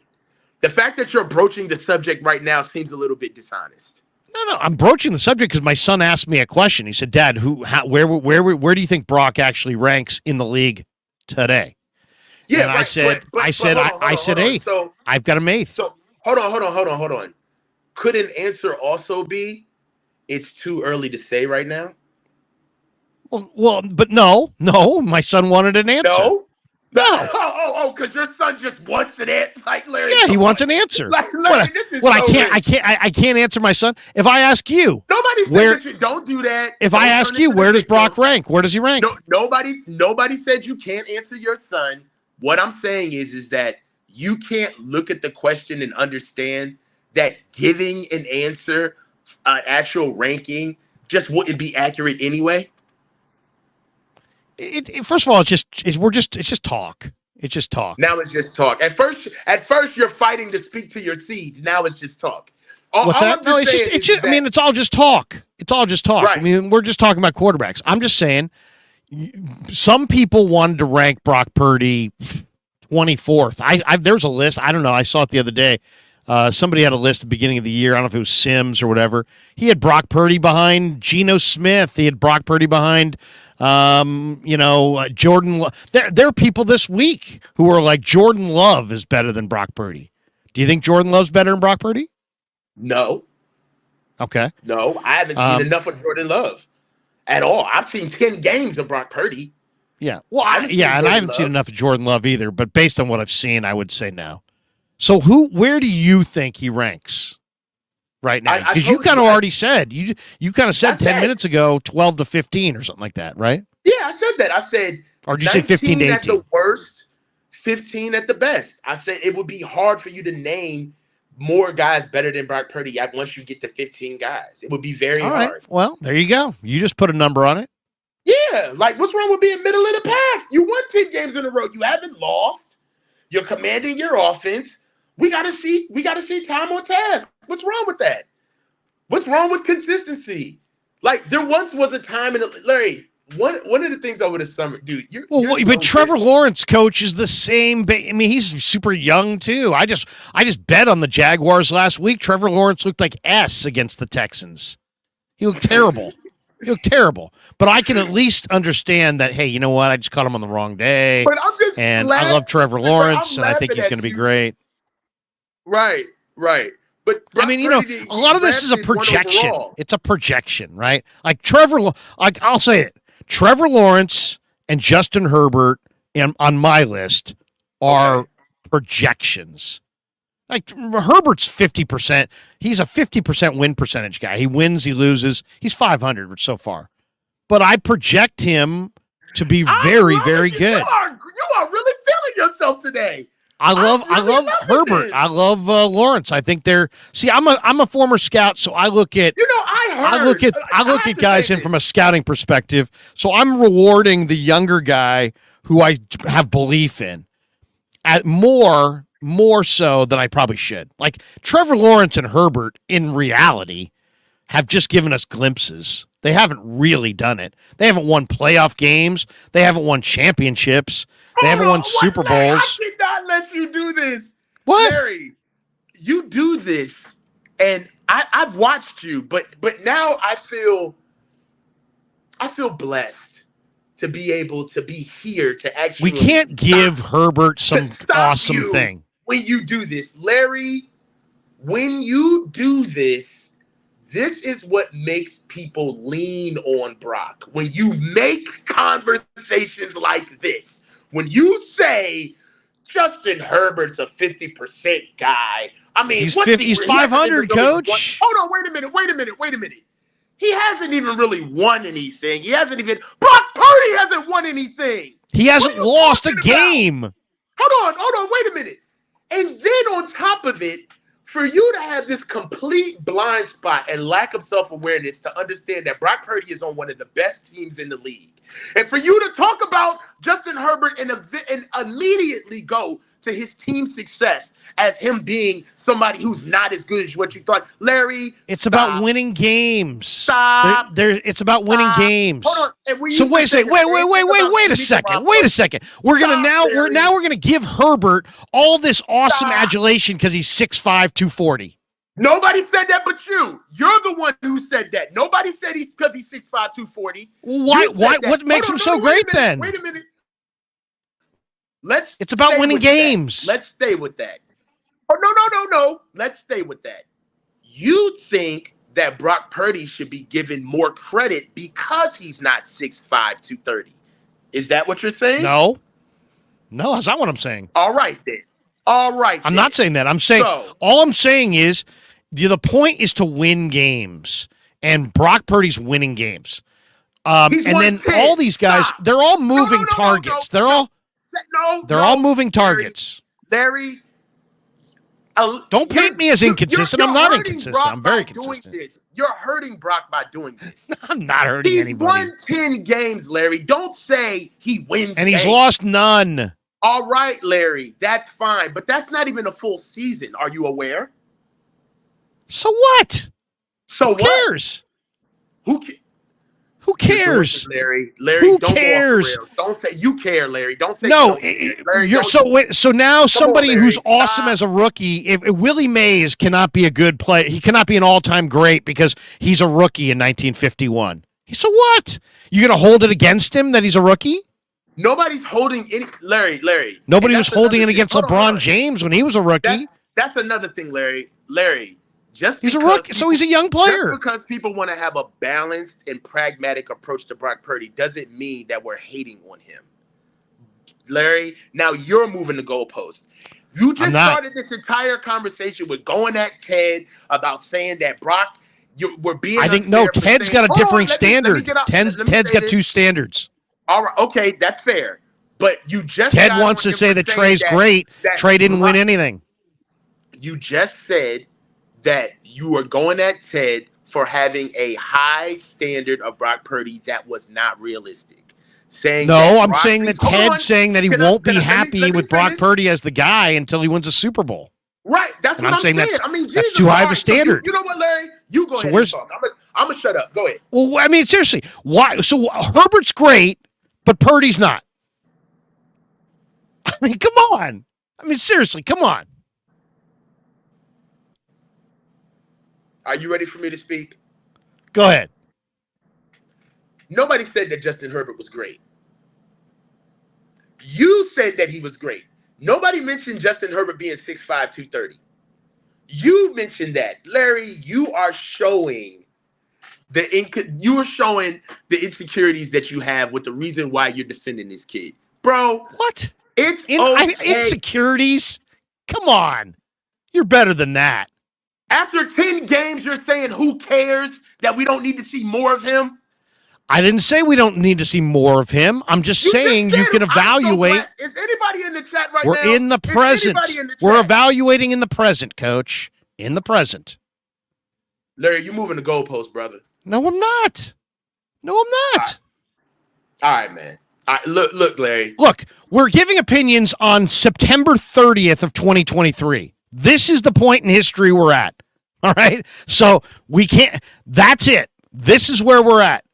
The fact that you're broaching the subject right now seems a little bit dishonest. No, I'm broaching the subject because my son asked me a question. He said, "Dad, where do you think Brock actually ranks in the league today?" Yeah, and I said eighth. So I've got him eighth. So hold on. Could an answer also be, it's too early to say right now? Well, but no. My son wanted an answer. No. Because your son just wants an answer. Like, Larry, yeah, he wants an answer. Like, Larry, I can't answer my son. If I ask you, nobody said that you don't do that. If I ask you, where does Brock rank? Where does he rank? No, nobody said you can't answer your son. What I'm saying is that you can't look at the question and understand that giving an answer, an actual ranking, just wouldn't be accurate anyway. First of all, it's just talk. It's just talk. Now it's just talk. At first you're fighting to speak to your seed. Now it's just talk. What's that? No, it's just. I mean, it's all just talk. It's all just talk. Right. I mean, we're just talking about quarterbacks. I'm just saying, some people wanted to rank Brock Purdy 24th. There's a list. I don't know. I saw it the other day. Somebody had a list at the beginning of the year. I don't know if it was Sims or whatever. He had Brock Purdy behind Geno Smith. He had Brock Purdy behind, Jordan. There are people this week who are like, Jordan Love is better than Brock Purdy. Do you think Jordan Love's better than Brock Purdy? No. Okay. No, I haven't seen enough of Jordan Love at all. I've seen 10 games of Brock Purdy. Yeah. Well, I haven't seen enough of Jordan Love either, but based on what I've seen, I would say no. So where do you think he ranks right now? Because you kind of already said, you kind of said 10 minutes ago, 12 to 15 or something like that, right? Yeah, I said that. I said, or did you say 15 to 18? At the worst, 15 at the best. I said it would be hard for you to name more guys better than Brock Purdy once you get to 15 guys. It would be very hard. Right. Well, there you go. You just put a number on it. Yeah. Like, what's wrong with being middle of the pack? You won 10 games in a row. You haven't lost. You're commanding your offense. We gotta see time on task. What's wrong with that? What's wrong with consistency? Like, there once was a time Larry, one of the things over the summer, dude. But Trevor Lawrence, coach, is the same. I mean, he's super young too. I just bet on the Jaguars last week. Trevor Lawrence looked like S against the Texans. He looked terrible. But I can at least understand that. Hey, you know what? I just caught him on the wrong day. But I'm just I love Trevor Lawrence, and I think he's going to be great. Right. But I mean, you know, a lot of this is a projection. It's a projection, right? Like I'll say it. Trevor Lawrence and Justin Herbert on my list are projections. Like Herbert's 50%. He's a 50% win percentage guy. He wins, he loses. He's 500 so far. But I project him to be very, very good. You are really feeling yourself today. I love Herbert. I love Lawrence. I think I'm a former scout, so I look at I look at guys in from a scouting perspective. So I'm rewarding the younger guy who I have belief in at more so than I probably should. Like Trevor Lawrence and Herbert in reality have just given us glimpses. They haven't really done it. They haven't won playoff games. They haven't won championships. They haven't won Super Bowls. I did not let you do this. What? Larry, you do this, and I've watched you, but now I feel blessed to be able to be here to actually. We can't give Herbert some awesome thing. When you do this, Larry, when you do this, this is what makes people lean on Brock. When you make conversations like this, when you say Justin Herbert's a 50% guy, I mean, he's 500, coach. Hold on, wait a minute. He hasn't even really won anything. Brock Purdy hasn't won anything. He hasn't lost a game. Hold on, wait a minute. And then on top of it, for you to have this complete blind spot and lack of self-awareness to understand that Brock Purdy is on one of the best teams in the league, and for you to talk about Justin Herbert and immediately go to his team's success as him being somebody who's not as good as what you thought, Larry. It's about winning games. Stop. It's about winning games. Hold on. So wait a second. Wait a second. We're gonna give Herbert all this awesome adulation because he's 6'5", 240. Nobody said that but you. You're the one who said that. Nobody said he's because he's 6'5", 240. Why? What makes him so great then? Wait a minute. It's about winning games. Let's stay with that. Oh, no. Let's stay with that. You think that Brock Purdy should be given more credit because he's not 6'5", 230. Is that what you're saying? No, that's not what I'm saying. All right, then. I'm not saying that. I'm saying all I'm saying is the point is to win games, and Brock Purdy's winning games. And then all these guys, they're all moving targets. They're all moving targets. Larry, don't paint me as inconsistent. I'm not inconsistent. I'm very consistent. You're hurting Brock by doing this. I'm not hurting anybody. He's won 10 games, Larry. Don't say he wins and he's lost none. All right, Larry, that's fine. But that's not even a full season. Are you aware? So what? Who cares? Who cares? Larry, who cares? Don't say you care, Larry. Don't say no. Larry, so now somebody on, Larry, who's awesome as a rookie. If Willie Mays cannot be a good player, he cannot be an all-time great because he's a rookie in 1951. So what? You gonna hold it against him that he's a rookie? Nobody's holding any Larry. Nobody was holding it against LeBron James when he was a rookie. That's another thing, Larry. He's a rookie, so he's a young player. Just because people want to have a balanced and pragmatic approach to Brock Purdy doesn't mean that we're hating on him. Larry, now you're moving the goalpost. You just started this entire conversation with going at Ted about saying that Brock, we're being. I think Ted's got a differing standard. Ted's got two standards. All right, okay, that's fair. But you just Ted wants to say that Trey's great. Trey didn't win anything. You just said that you are going at Ted for having a high standard of Brock Purdy that was not realistic. Saying I'm saying that Ted's saying that he won't be happy with Brock Purdy as the guy until he wins a Super Bowl. Right, that's what I'm saying. That's too high of a standard. You know what, Larry? You go ahead and talk. I'm going to shut up. Go ahead. Well, I mean, seriously, why? So Herbert's great, but Purdy's not. I mean, come on. I mean, seriously, come on. Are you ready for me to speak? Go ahead. Nobody said that Justin Herbert was great. You said that he was great. Nobody mentioned Justin Herbert being 6'5", 230. You mentioned that, Larry. You are showing the insecurities that you have with the reason why you're defending this kid, bro. What? It's okay. Insecurities? Come on. You're better than that. After 10 games, you're saying who cares that we don't need to see more of him? I didn't say we don't need to see more of him. I'm just saying you can evaluate. Is anybody in the chat right now? We're in the present. We're evaluating in the present, Coach. In the present. Larry, you're moving the goalpost, brother. No, I'm not. All right, man. All right, look, Larry. Look, we're giving opinions on September 30th of 2023. This is the point in history we're at. All right? So we can't. That's it. This is where we're at.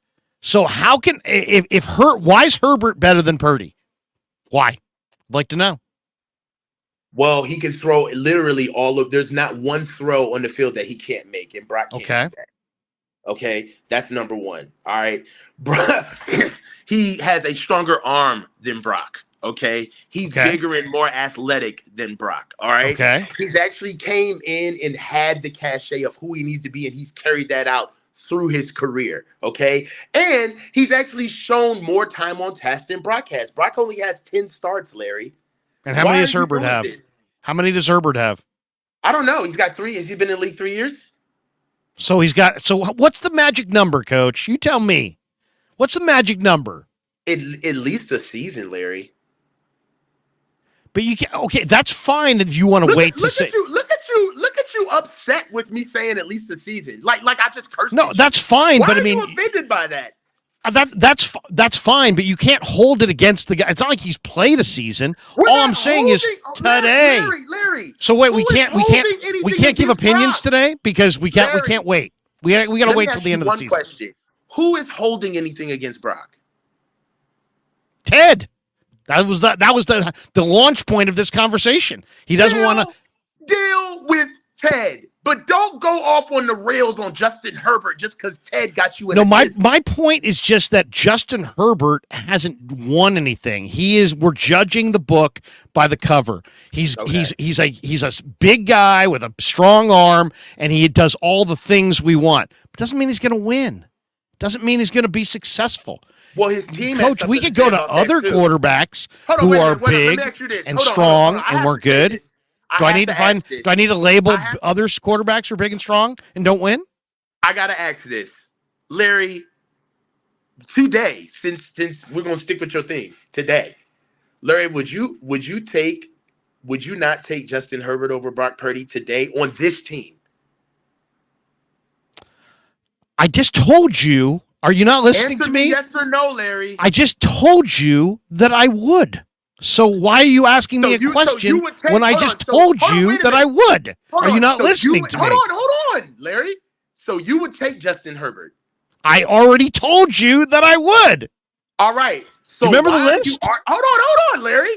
So how can why is Herbert better than Purdy? Why? I'd like to know. Well, he can throw literally there's not one throw on the field that he can't make, and Brock can't do that. Okay, that's number one. All right. He has a stronger arm than Brock. Okay. He's bigger and more athletic than Brock. All right. Okay. He's actually came in and had the cachet of who he needs to be, and he's carried that out through his career. Okay. And he's actually shown more time on task than Brock has. Brock only has 10 starts, Larry. And how many does Herbert have? How many does Herbert have? I don't know. He's got 3. Has he been in the league 3 years? So what's the magic number, Coach? You tell me. What's the magic number? At least a season, Larry. But you can't. Okay, that's fine if you want to wait to say. Look at you upset with me saying at least a season. Like I just cursed. No, that's fine. But I mean, why are you offended by that? That's fine, but you can't hold it against the guy. It's not like he's played a season. All I'm saying is today. Larry. So wait, we can't give opinions today because we can't wait. We got to wait till the end of the season. Question. Who is holding anything against Brock? Ted. That was the launch point of this conversation. He doesn't want to deal with Ted. But don't go off on the rails on Justin Herbert just because Ted got you in. No, my point is just that Justin Herbert hasn't won anything. We're judging the book by the cover. He's a big guy with a strong arm, and he does all the things we want. But doesn't mean he's going to win. Doesn't mean he's going to be successful. Well, his team, Coach, we could go to other quarterbacks who are big and strong and we're good. Do I need to label other quarterbacks who are big and strong and don't win? I gotta ask this, Larry. Today, since we're gonna stick with your thing today, Larry, would you not take Justin Herbert over Brock Purdy today on this team? I just told you. Are you not listening to me? Yes or no, Larry? I just told you that I would. So why are you asking me a question when I just told you that I would? Are you not listening to me? Hold on, Larry. So you would take Justin Herbert? I already told you that I would. All right. So remember the list? Hold on, Larry.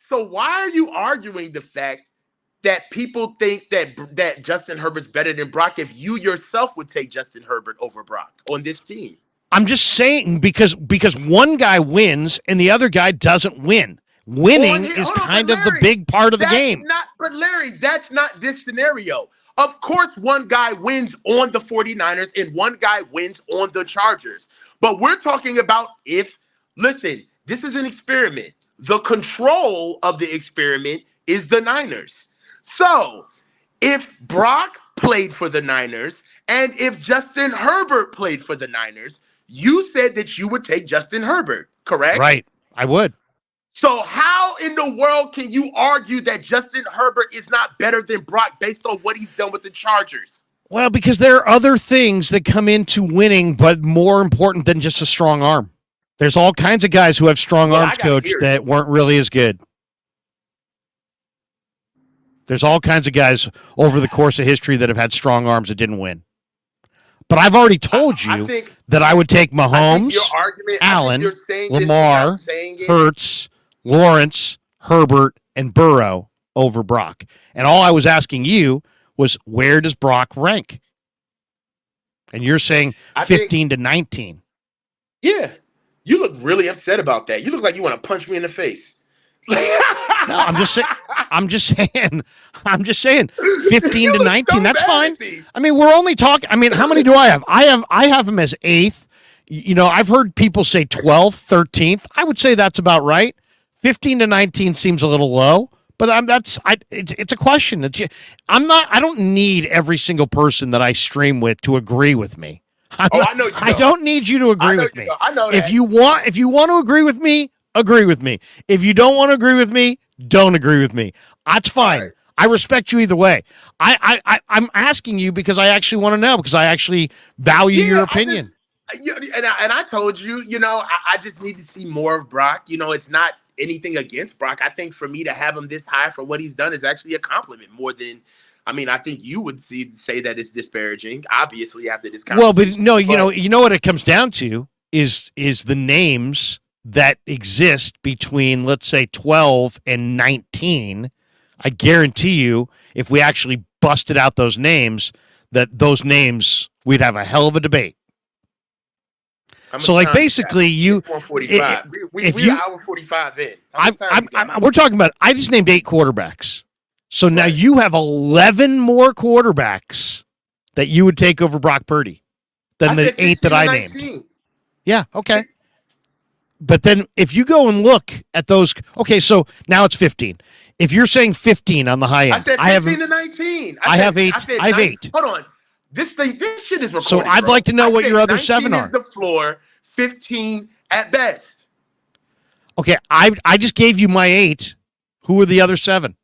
So why are you arguing the fact that people think that Justin Herbert's better than Brock if you yourself would take Justin Herbert over Brock on this team? I'm just saying because one guy wins and the other guy doesn't win. Winning is kind of the big part of the game. But Larry, that's not this scenario. Of course, one guy wins on the 49ers and one guy wins on the Chargers. But we're talking about listen, this is an experiment. The control of the experiment is the Niners. So if Brock played for the Niners and if Justin Herbert played for the Niners, you said that you would take Justin Herbert, correct? Right. I would. So how in the world can you argue that Justin Herbert is not better than Brock based on what he's done with the Chargers? Well, because there are other things that come into winning, but more important than just a strong arm. There's all kinds of guys who have strong arms, Coach, that weren't really as good. There's all kinds of guys over the course of history that have had strong arms that didn't win. But I've already told you that I would take Mahomes, Allen, Lamar, Hurts, Lawrence, Herbert, and Burrow over Brock. And all I was asking you was, where does Brock rank? And you're saying 15 to 19. Yeah. You look really upset about that. You look like you want to punch me in the face. No, I'm just saying. I'm just saying. 15 to 19. That's fine. I mean, we're only talking. I mean, how many do I have? I have him as 8th. You know, I've heard people say 12th, 13th. I would say that's about right. 15 to 19 seems a little low, but it's a question. I don't need every single person that I stream with to agree with me. I know you don't. I don't need you to agree with me. I know that. If you want to agree with me, agree with me. If you don't want to agree with me, don't agree with me. That's fine. Right. I respect you either way. I'm asking you because I actually want to know, because I actually value your opinion. And I told you, you know, I just need to see more of Brock. You know, it's not anything against Brock. I think for me to have him this high for what he's done is actually a compliment more than, I mean, I think you would say that it's disparaging, obviously, after this conversation. Well, but no, you know what it comes down to is the names that exist between, let's say, 12 and 19. I guarantee you, if we actually busted out those names, we'd have a hell of a debate. So, like, basically, you. 145. We are hour 45 in. We're talking about. I just named 8 quarterbacks. So now you have 11 more quarterbacks that you would take over Brock Purdy than the 8 that I named. Yeah. Okay. But then if you go and look at those, okay, so now it's 15. If you're saying 15 on the high end, I said 15 to 19. I have 8. I have 8. Hold on. This shit is recorded. So I'd like to know what your other 7 are. Is the floor, 15 at best. Okay, I just gave you my 8. Who are the other 7?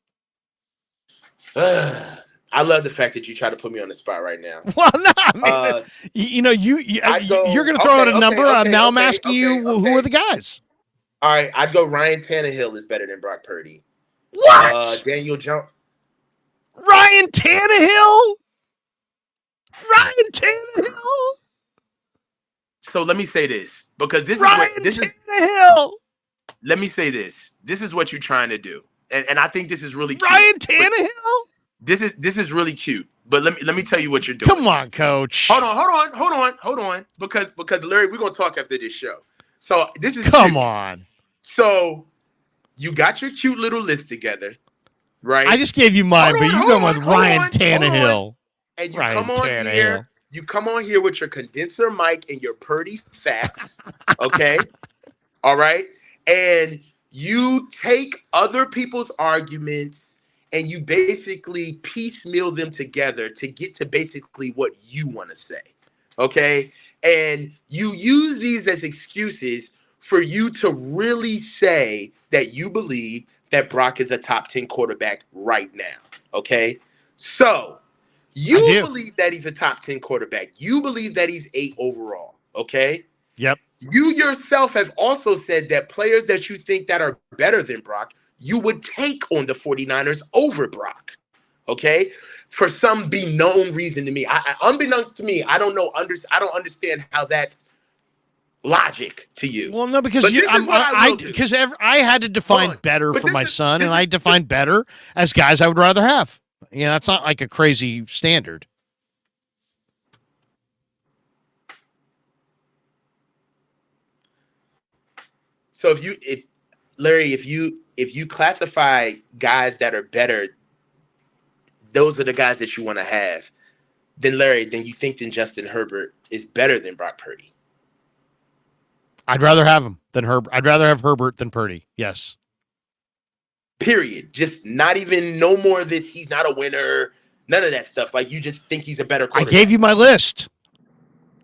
I love the fact that you try to put me on the spot right now. Well, no, I mean, you're going to throw out a number. Now I'm asking you, who are the guys? All right, I'd go Ryan Tannehill is better than Brock Purdy. What? Daniel Jones. Ryan Tannehill? So let me say this, because this is Tannehill. Let me say this. This is what you're trying to do. And I think this is really cute. Ryan Tannehill? This is really cute. But let me tell you what you're doing. Come on, coach. Hold on. Because Larry, we're gonna talk after this show. So this is Come on. So you got your cute little list together, right? I just gave you mine, but you go with Ryan Tannehill. And you come on here with your condenser mic and your Purdy facts. Okay. All right. And you take other people's arguments and you basically piecemeal them together to get to basically what you want to say. Okay. And you use these as excuses for you to really say that you believe that Brock is a top 10 quarterback right now. Okay. So you believe that he's a top 10 quarterback. You believe that he's 8 overall. Okay. Yep. You yourself have also said that players that you think that are better than Brock, you would take on the 49ers over Brock. Okay. For some beknown reason to me, unbeknownst to me, I don't understand how that's logic to you. Well, no, because I had to define better for my son, and I defined better as guys I would rather have. You know, that's not like a crazy standard. So if you classify guys that are better, those are the guys that you want to have, then Larry, then you think that Justin Herbert is better than Brock Purdy. I'd rather have him than Herbert. I'd rather have Herbert than Purdy. Yes. Period. Just not even no more of this. He's not a winner. None of that stuff. Like, you just think he's a better quarterback. I gave you my list.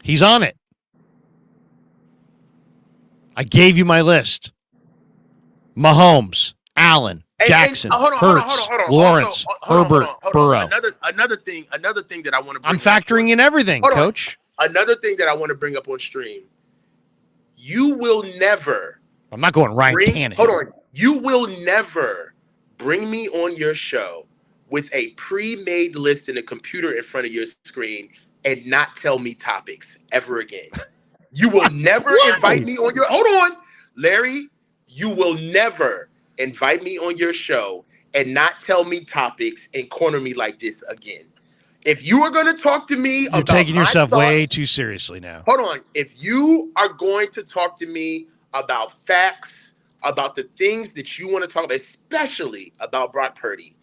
He's on it. I gave you my list. Mahomes, Allen, Jackson, Hurts, Lawrence, Herbert, Burrow. Another thing that I want to bring I'm factoring in everything, Coach. Another thing that I want to bring up on stream. You will never. I'm not going Ryan Tannehill. Hold on. You will never bring me on your show with a pre-made list in a computer in front of your screen and not tell me topics ever again. You will never invite me on your. Hold on, Larry. You will never invite me on your show and not tell me topics and corner me like this again. If you are going to talk to me, you're taking yourself way too seriously now. Hold on. If you are going to talk to me about facts, about the things that you want to talk about, especially about Brock Purdy,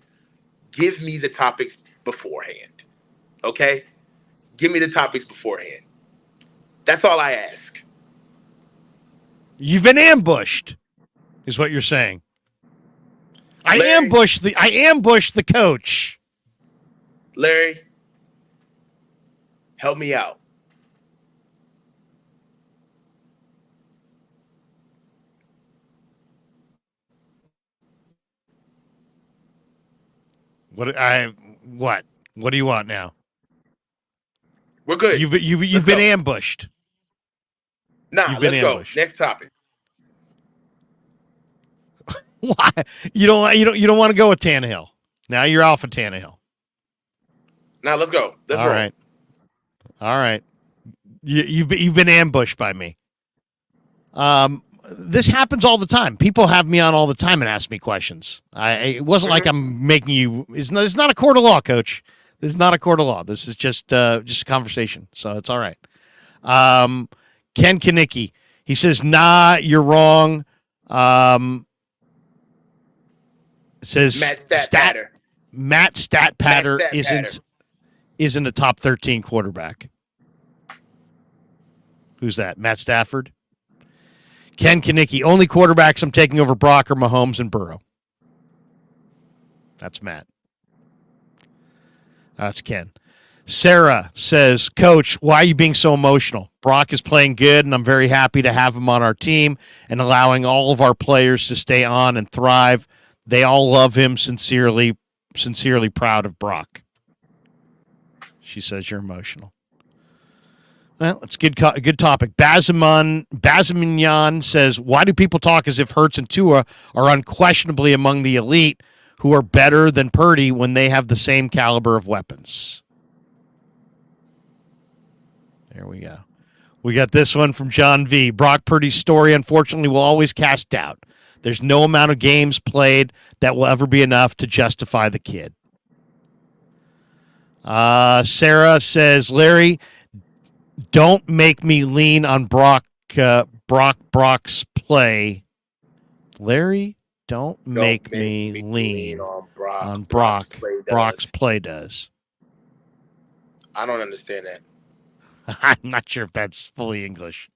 give me the topics beforehand. Okay? Give me the topics beforehand. That's all I ask. You've been ambushed, is what you're saying. I ambushed the coach. Larry, help me out. What? What do you want now? We're good. You've been ambushed. Nah, let's go. Next topic. Why? You don't want to go with Tannehill. Now you're off of Tannehill. Now let's go. All right. You've been ambushed by me. This happens all the time. People have me on all the time and ask me questions. It wasn't like I'm making you. It's not a court of law, Coach. This is not a court of law. This is just a conversation. So it's all right. Ken Kanicki, he says, "Nah, you're wrong." It says Matt Statpatter isn't a top 13 quarterback. Who's that? Matt Stafford? Ken Kanicki, only quarterbacks I'm taking over Brock are Mahomes and Burrow. That's Matt. That's Ken. Sarah says, Coach, why are you being so emotional? Brock is playing good, and I'm very happy to have him on our team and allowing all of our players to stay on and thrive. They all love him. Sincerely proud of Brock. She says you're emotional. Well, it's good topic. Bazimyan says, why do people talk as if Hurts and Tua are unquestionably among the elite who are better than Purdy when they have the same caliber of weapons? There we go. We got this one from John V. Brock Purdy's story, unfortunately, will always cast doubt. There's no amount of games played that will ever be enough to justify the kid. Sarah says, Larry, don't make me lean on Brock's play. Larry, don't make me lean on Brock's play does. I don't understand that. I'm not sure if that's fully English.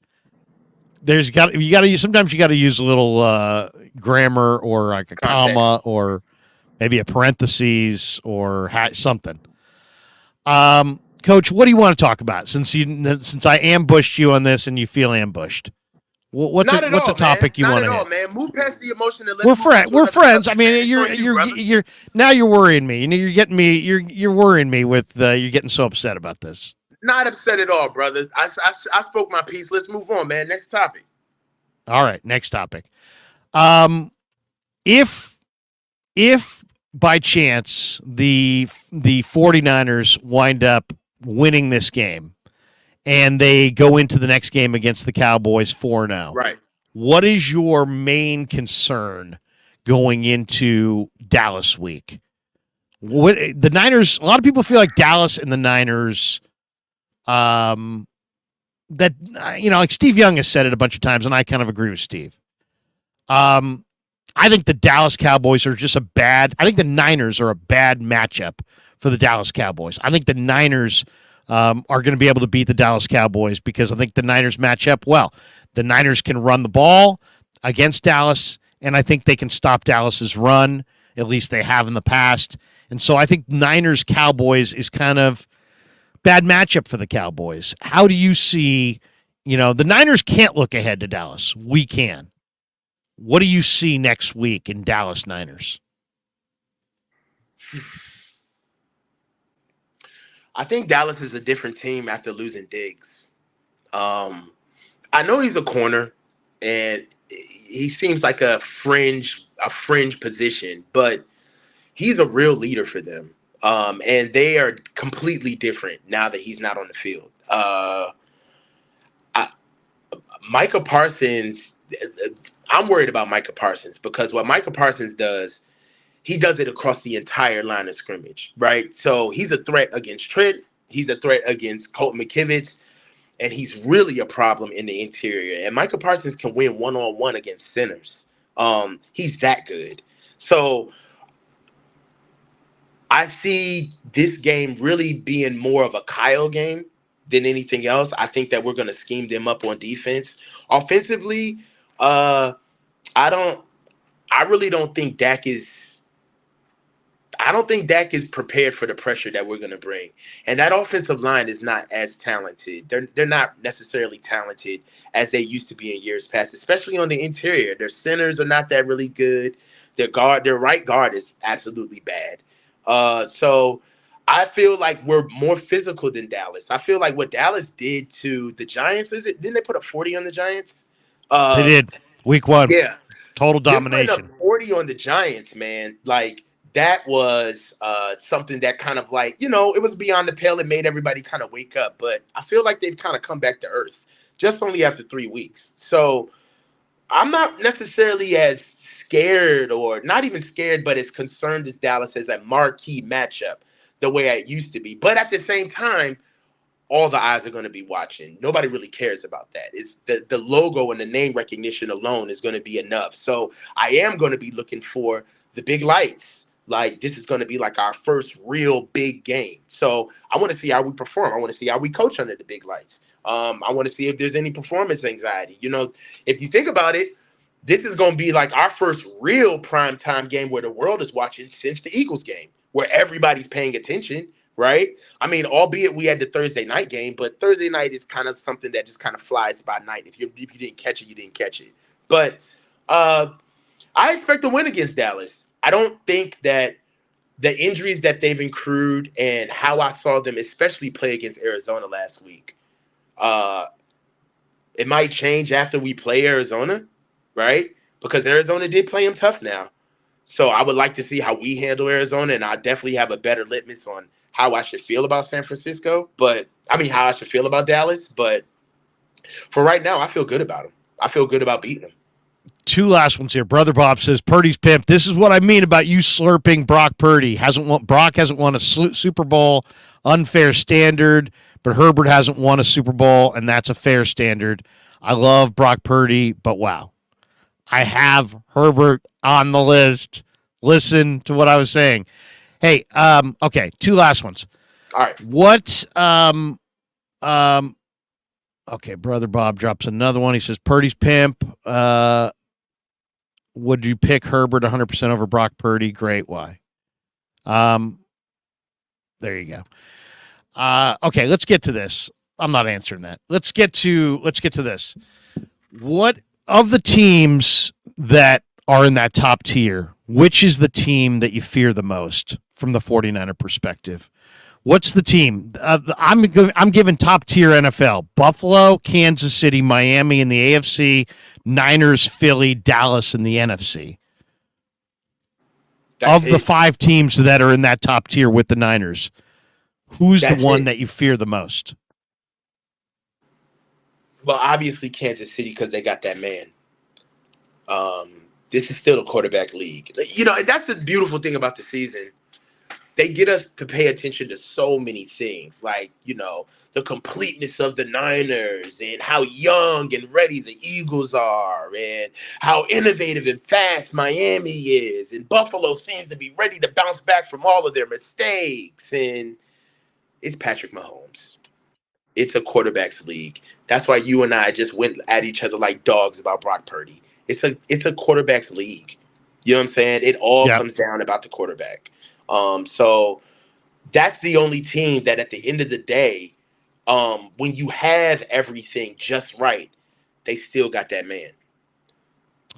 Sometimes you got to use a little grammar or like a comma or maybe a parentheses or something. Coach, what do you want to talk about? Since I ambushed you on this and you feel ambushed, what's a topic you want to hit? Man. Move past the emotion and we're friends. I mean, you're now you're worrying me. You know, you're getting me. You're worrying me with you're getting so upset about this. Not upset at all, brother. I spoke my piece. Let's move on, man. Next topic. All right, next topic. If by chance the 49ers wind up winning this game and they go into the next game against the Cowboys 4-0, right? What is your main concern going into Dallas week? The Niners, a lot of people feel like Dallas and the Niners, like Steve Young has said it a bunch of times, and I kind of agree with Steve. I think the Dallas Cowboys are I think the Niners are a bad matchup for the Dallas Cowboys. I think the Niners are going to be able to beat the Dallas Cowboys because I think the Niners match up well. The Niners can run the ball against Dallas, and I think they can stop Dallas's run. At least they have in the past. And so I think Niners-Cowboys is kind of bad matchup for the Cowboys. How do you see, the Niners can't look ahead to Dallas. We can. What do you see next week in Dallas Niners? I think Dallas is a different team after losing Diggs. I know he's a corner, and he seems like a fringe position, but he's a real leader for them. And they are completely different now that he's not on the field. Micah Parsons, I'm worried about Micah Parsons because what Micah Parsons does, he does it across the entire line of scrimmage, right? So he's a threat against Trent. He's a threat against Colt McKivitz. And he's really a problem in the interior. And Micah Parsons can win one-on-one against centers. He's that good. So I see this game really being more of a Kyle game than anything else. I think that we're going to scheme them up on defense. Offensively, I really don't think Dak is. I don't think Dak is prepared for the pressure that we're going to bring. And that offensive line is not as talented. They're not necessarily talented as they used to be in years past, especially on the interior. Their centers are not that really good. Their right guard is absolutely bad. So I feel like we're more physical than Dallas. I feel like what Dallas did to the Giants, didn't they put a 40 on the Giants? They did. Week 1. Yeah. Total Them domination. putting up 40 on the Giants, man. Like, that was something that kind of like, it was beyond the pale. It made everybody kind of wake up. But I feel like they've kind of come back to earth just only after 3 weeks. So I'm not necessarily as scared, or not even scared, but as concerned as Dallas as a marquee matchup the way I used to be. But at the same time, all the eyes are going to be watching. Nobody really cares about that. It's the logo and the name recognition alone is going to be enough. So I am going to be looking for the big lights. Like, this is going to be like our first real big game. So I want to see how we perform. I want to see how we coach under the big lights. I want to see if there's any performance anxiety. If you think about it, this is going to be like our first real primetime game where the world is watching since the Eagles game, where everybody's paying attention, right? I mean, albeit we had the Thursday night game, but Thursday night is kind of something that just kind of flies by night. If you didn't catch it, you didn't catch it. But I expect to win against Dallas. I don't think that the injuries that they've accrued and how I saw them especially play against Arizona last week, it might change after we play Arizona, right? Because Arizona did play them tough now. So I would like to see how we handle Arizona, and I definitely have a better litmus on how I should feel about San Francisco. How I should feel about Dallas. But for right now, I feel good about them. I feel good about beating them. 2 last ones here. Brother Bob says, Purdy's pimp. This is what I mean about you slurping Brock Purdy. Brock hasn't won a Super Bowl, unfair standard, but Herbert hasn't won a Super Bowl, and that's a fair standard. I love Brock Purdy, but wow. I have Herbert on the list. Listen to what I was saying. Hey, okay, 2 last ones. All right. Okay, Brother Bob drops another one. He says, Purdy's pimp. Would you pick Herbert 100% over Brock Purdy? Great. Why? There you go. Okay, let's get to this. I'm not answering that. Let's get to this. What of the teams that are in that top tier, which is the team that you fear the most from the 49er perspective? What's the team? I'm giving top tier NFL: Buffalo, Kansas City, Miami in the AFC, Niners, Philly, Dallas in the NFC. Of the 5 teams that are in that top tier with the Niners, who's the one that you fear the most? Well, obviously Kansas City, because they got that man. This is still a quarterback league. And that's the beautiful thing about the season. They get us to pay attention to so many things, like, the completeness of the Niners and how young and ready the Eagles are and how innovative and fast Miami is. And Buffalo seems to be ready to bounce back from all of their mistakes. And it's Patrick Mahomes. It's a quarterback's league. That's why you and I just went at each other like dogs about Brock Purdy. It's a quarterback's league. You know what I'm saying? It all comes down about the quarterback. So that's the only team that at the end of the day, when you have everything just right, they still got that man.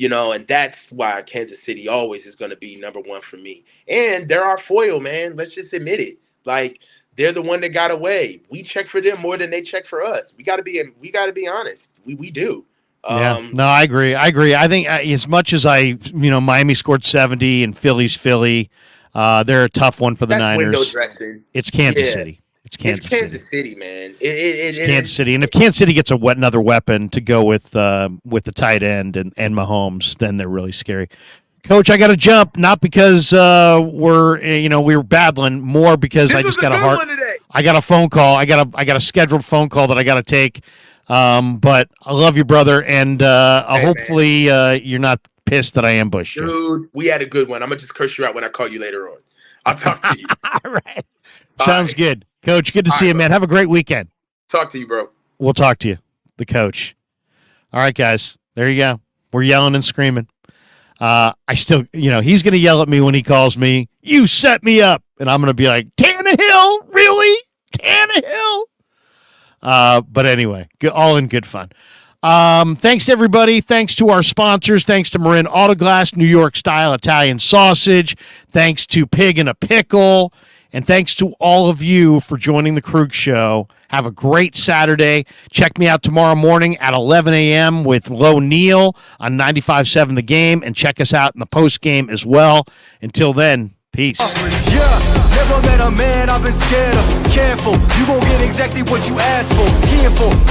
And that's why Kansas City always is going to be number 1 for me. And they're our foil, man. Let's just admit it. Like, they're the one that got away. We check for them more than they check for us. We got to be honest. We do. No, I agree. I think as much as Miami scored 70 and Philly's Philly, they're a tough one for the Niners. Window dressing. It's Kansas City. It's Kansas City, man. It's Kansas City, and if Kansas City gets another weapon to go with the tight end and Mahomes, then they're really scary. Coach, I got to jump, not because we were battling, more because I just got I got a phone call. I got a scheduled phone call that I got to take. But I love you, brother, and hopefully you're not pissed that I ambushed you. Dude, we had a good one. I'm going to just curse you out when I call you later on. I'll talk to you. All right. Sounds good. Coach, good to see you, man. Have a great weekend. Talk to you, bro. We'll talk to you, the coach. All right, guys. There you go. We're yelling and screaming. I still, he's going to yell at me when he calls me, "You set me up." And I'm going to be like, "Tannehill? Really? Tannehill?" But anyway, all in good fun. Thanks to everybody. Thanks to our sponsors. Thanks to Marin Autoglass, New York style Italian sausage. Thanks to Pig and a Pickle. And thanks to all of you for joining the Krueg Show. Have a great Saturday. Check me out tomorrow morning at 11 a.m. with Lo Neal on 95.7 The Game. And check us out in the post game as well. Until then, peace. Yeah, never met a man I've been scared of. Careful, you gon' get exactly what you asked for. Careful.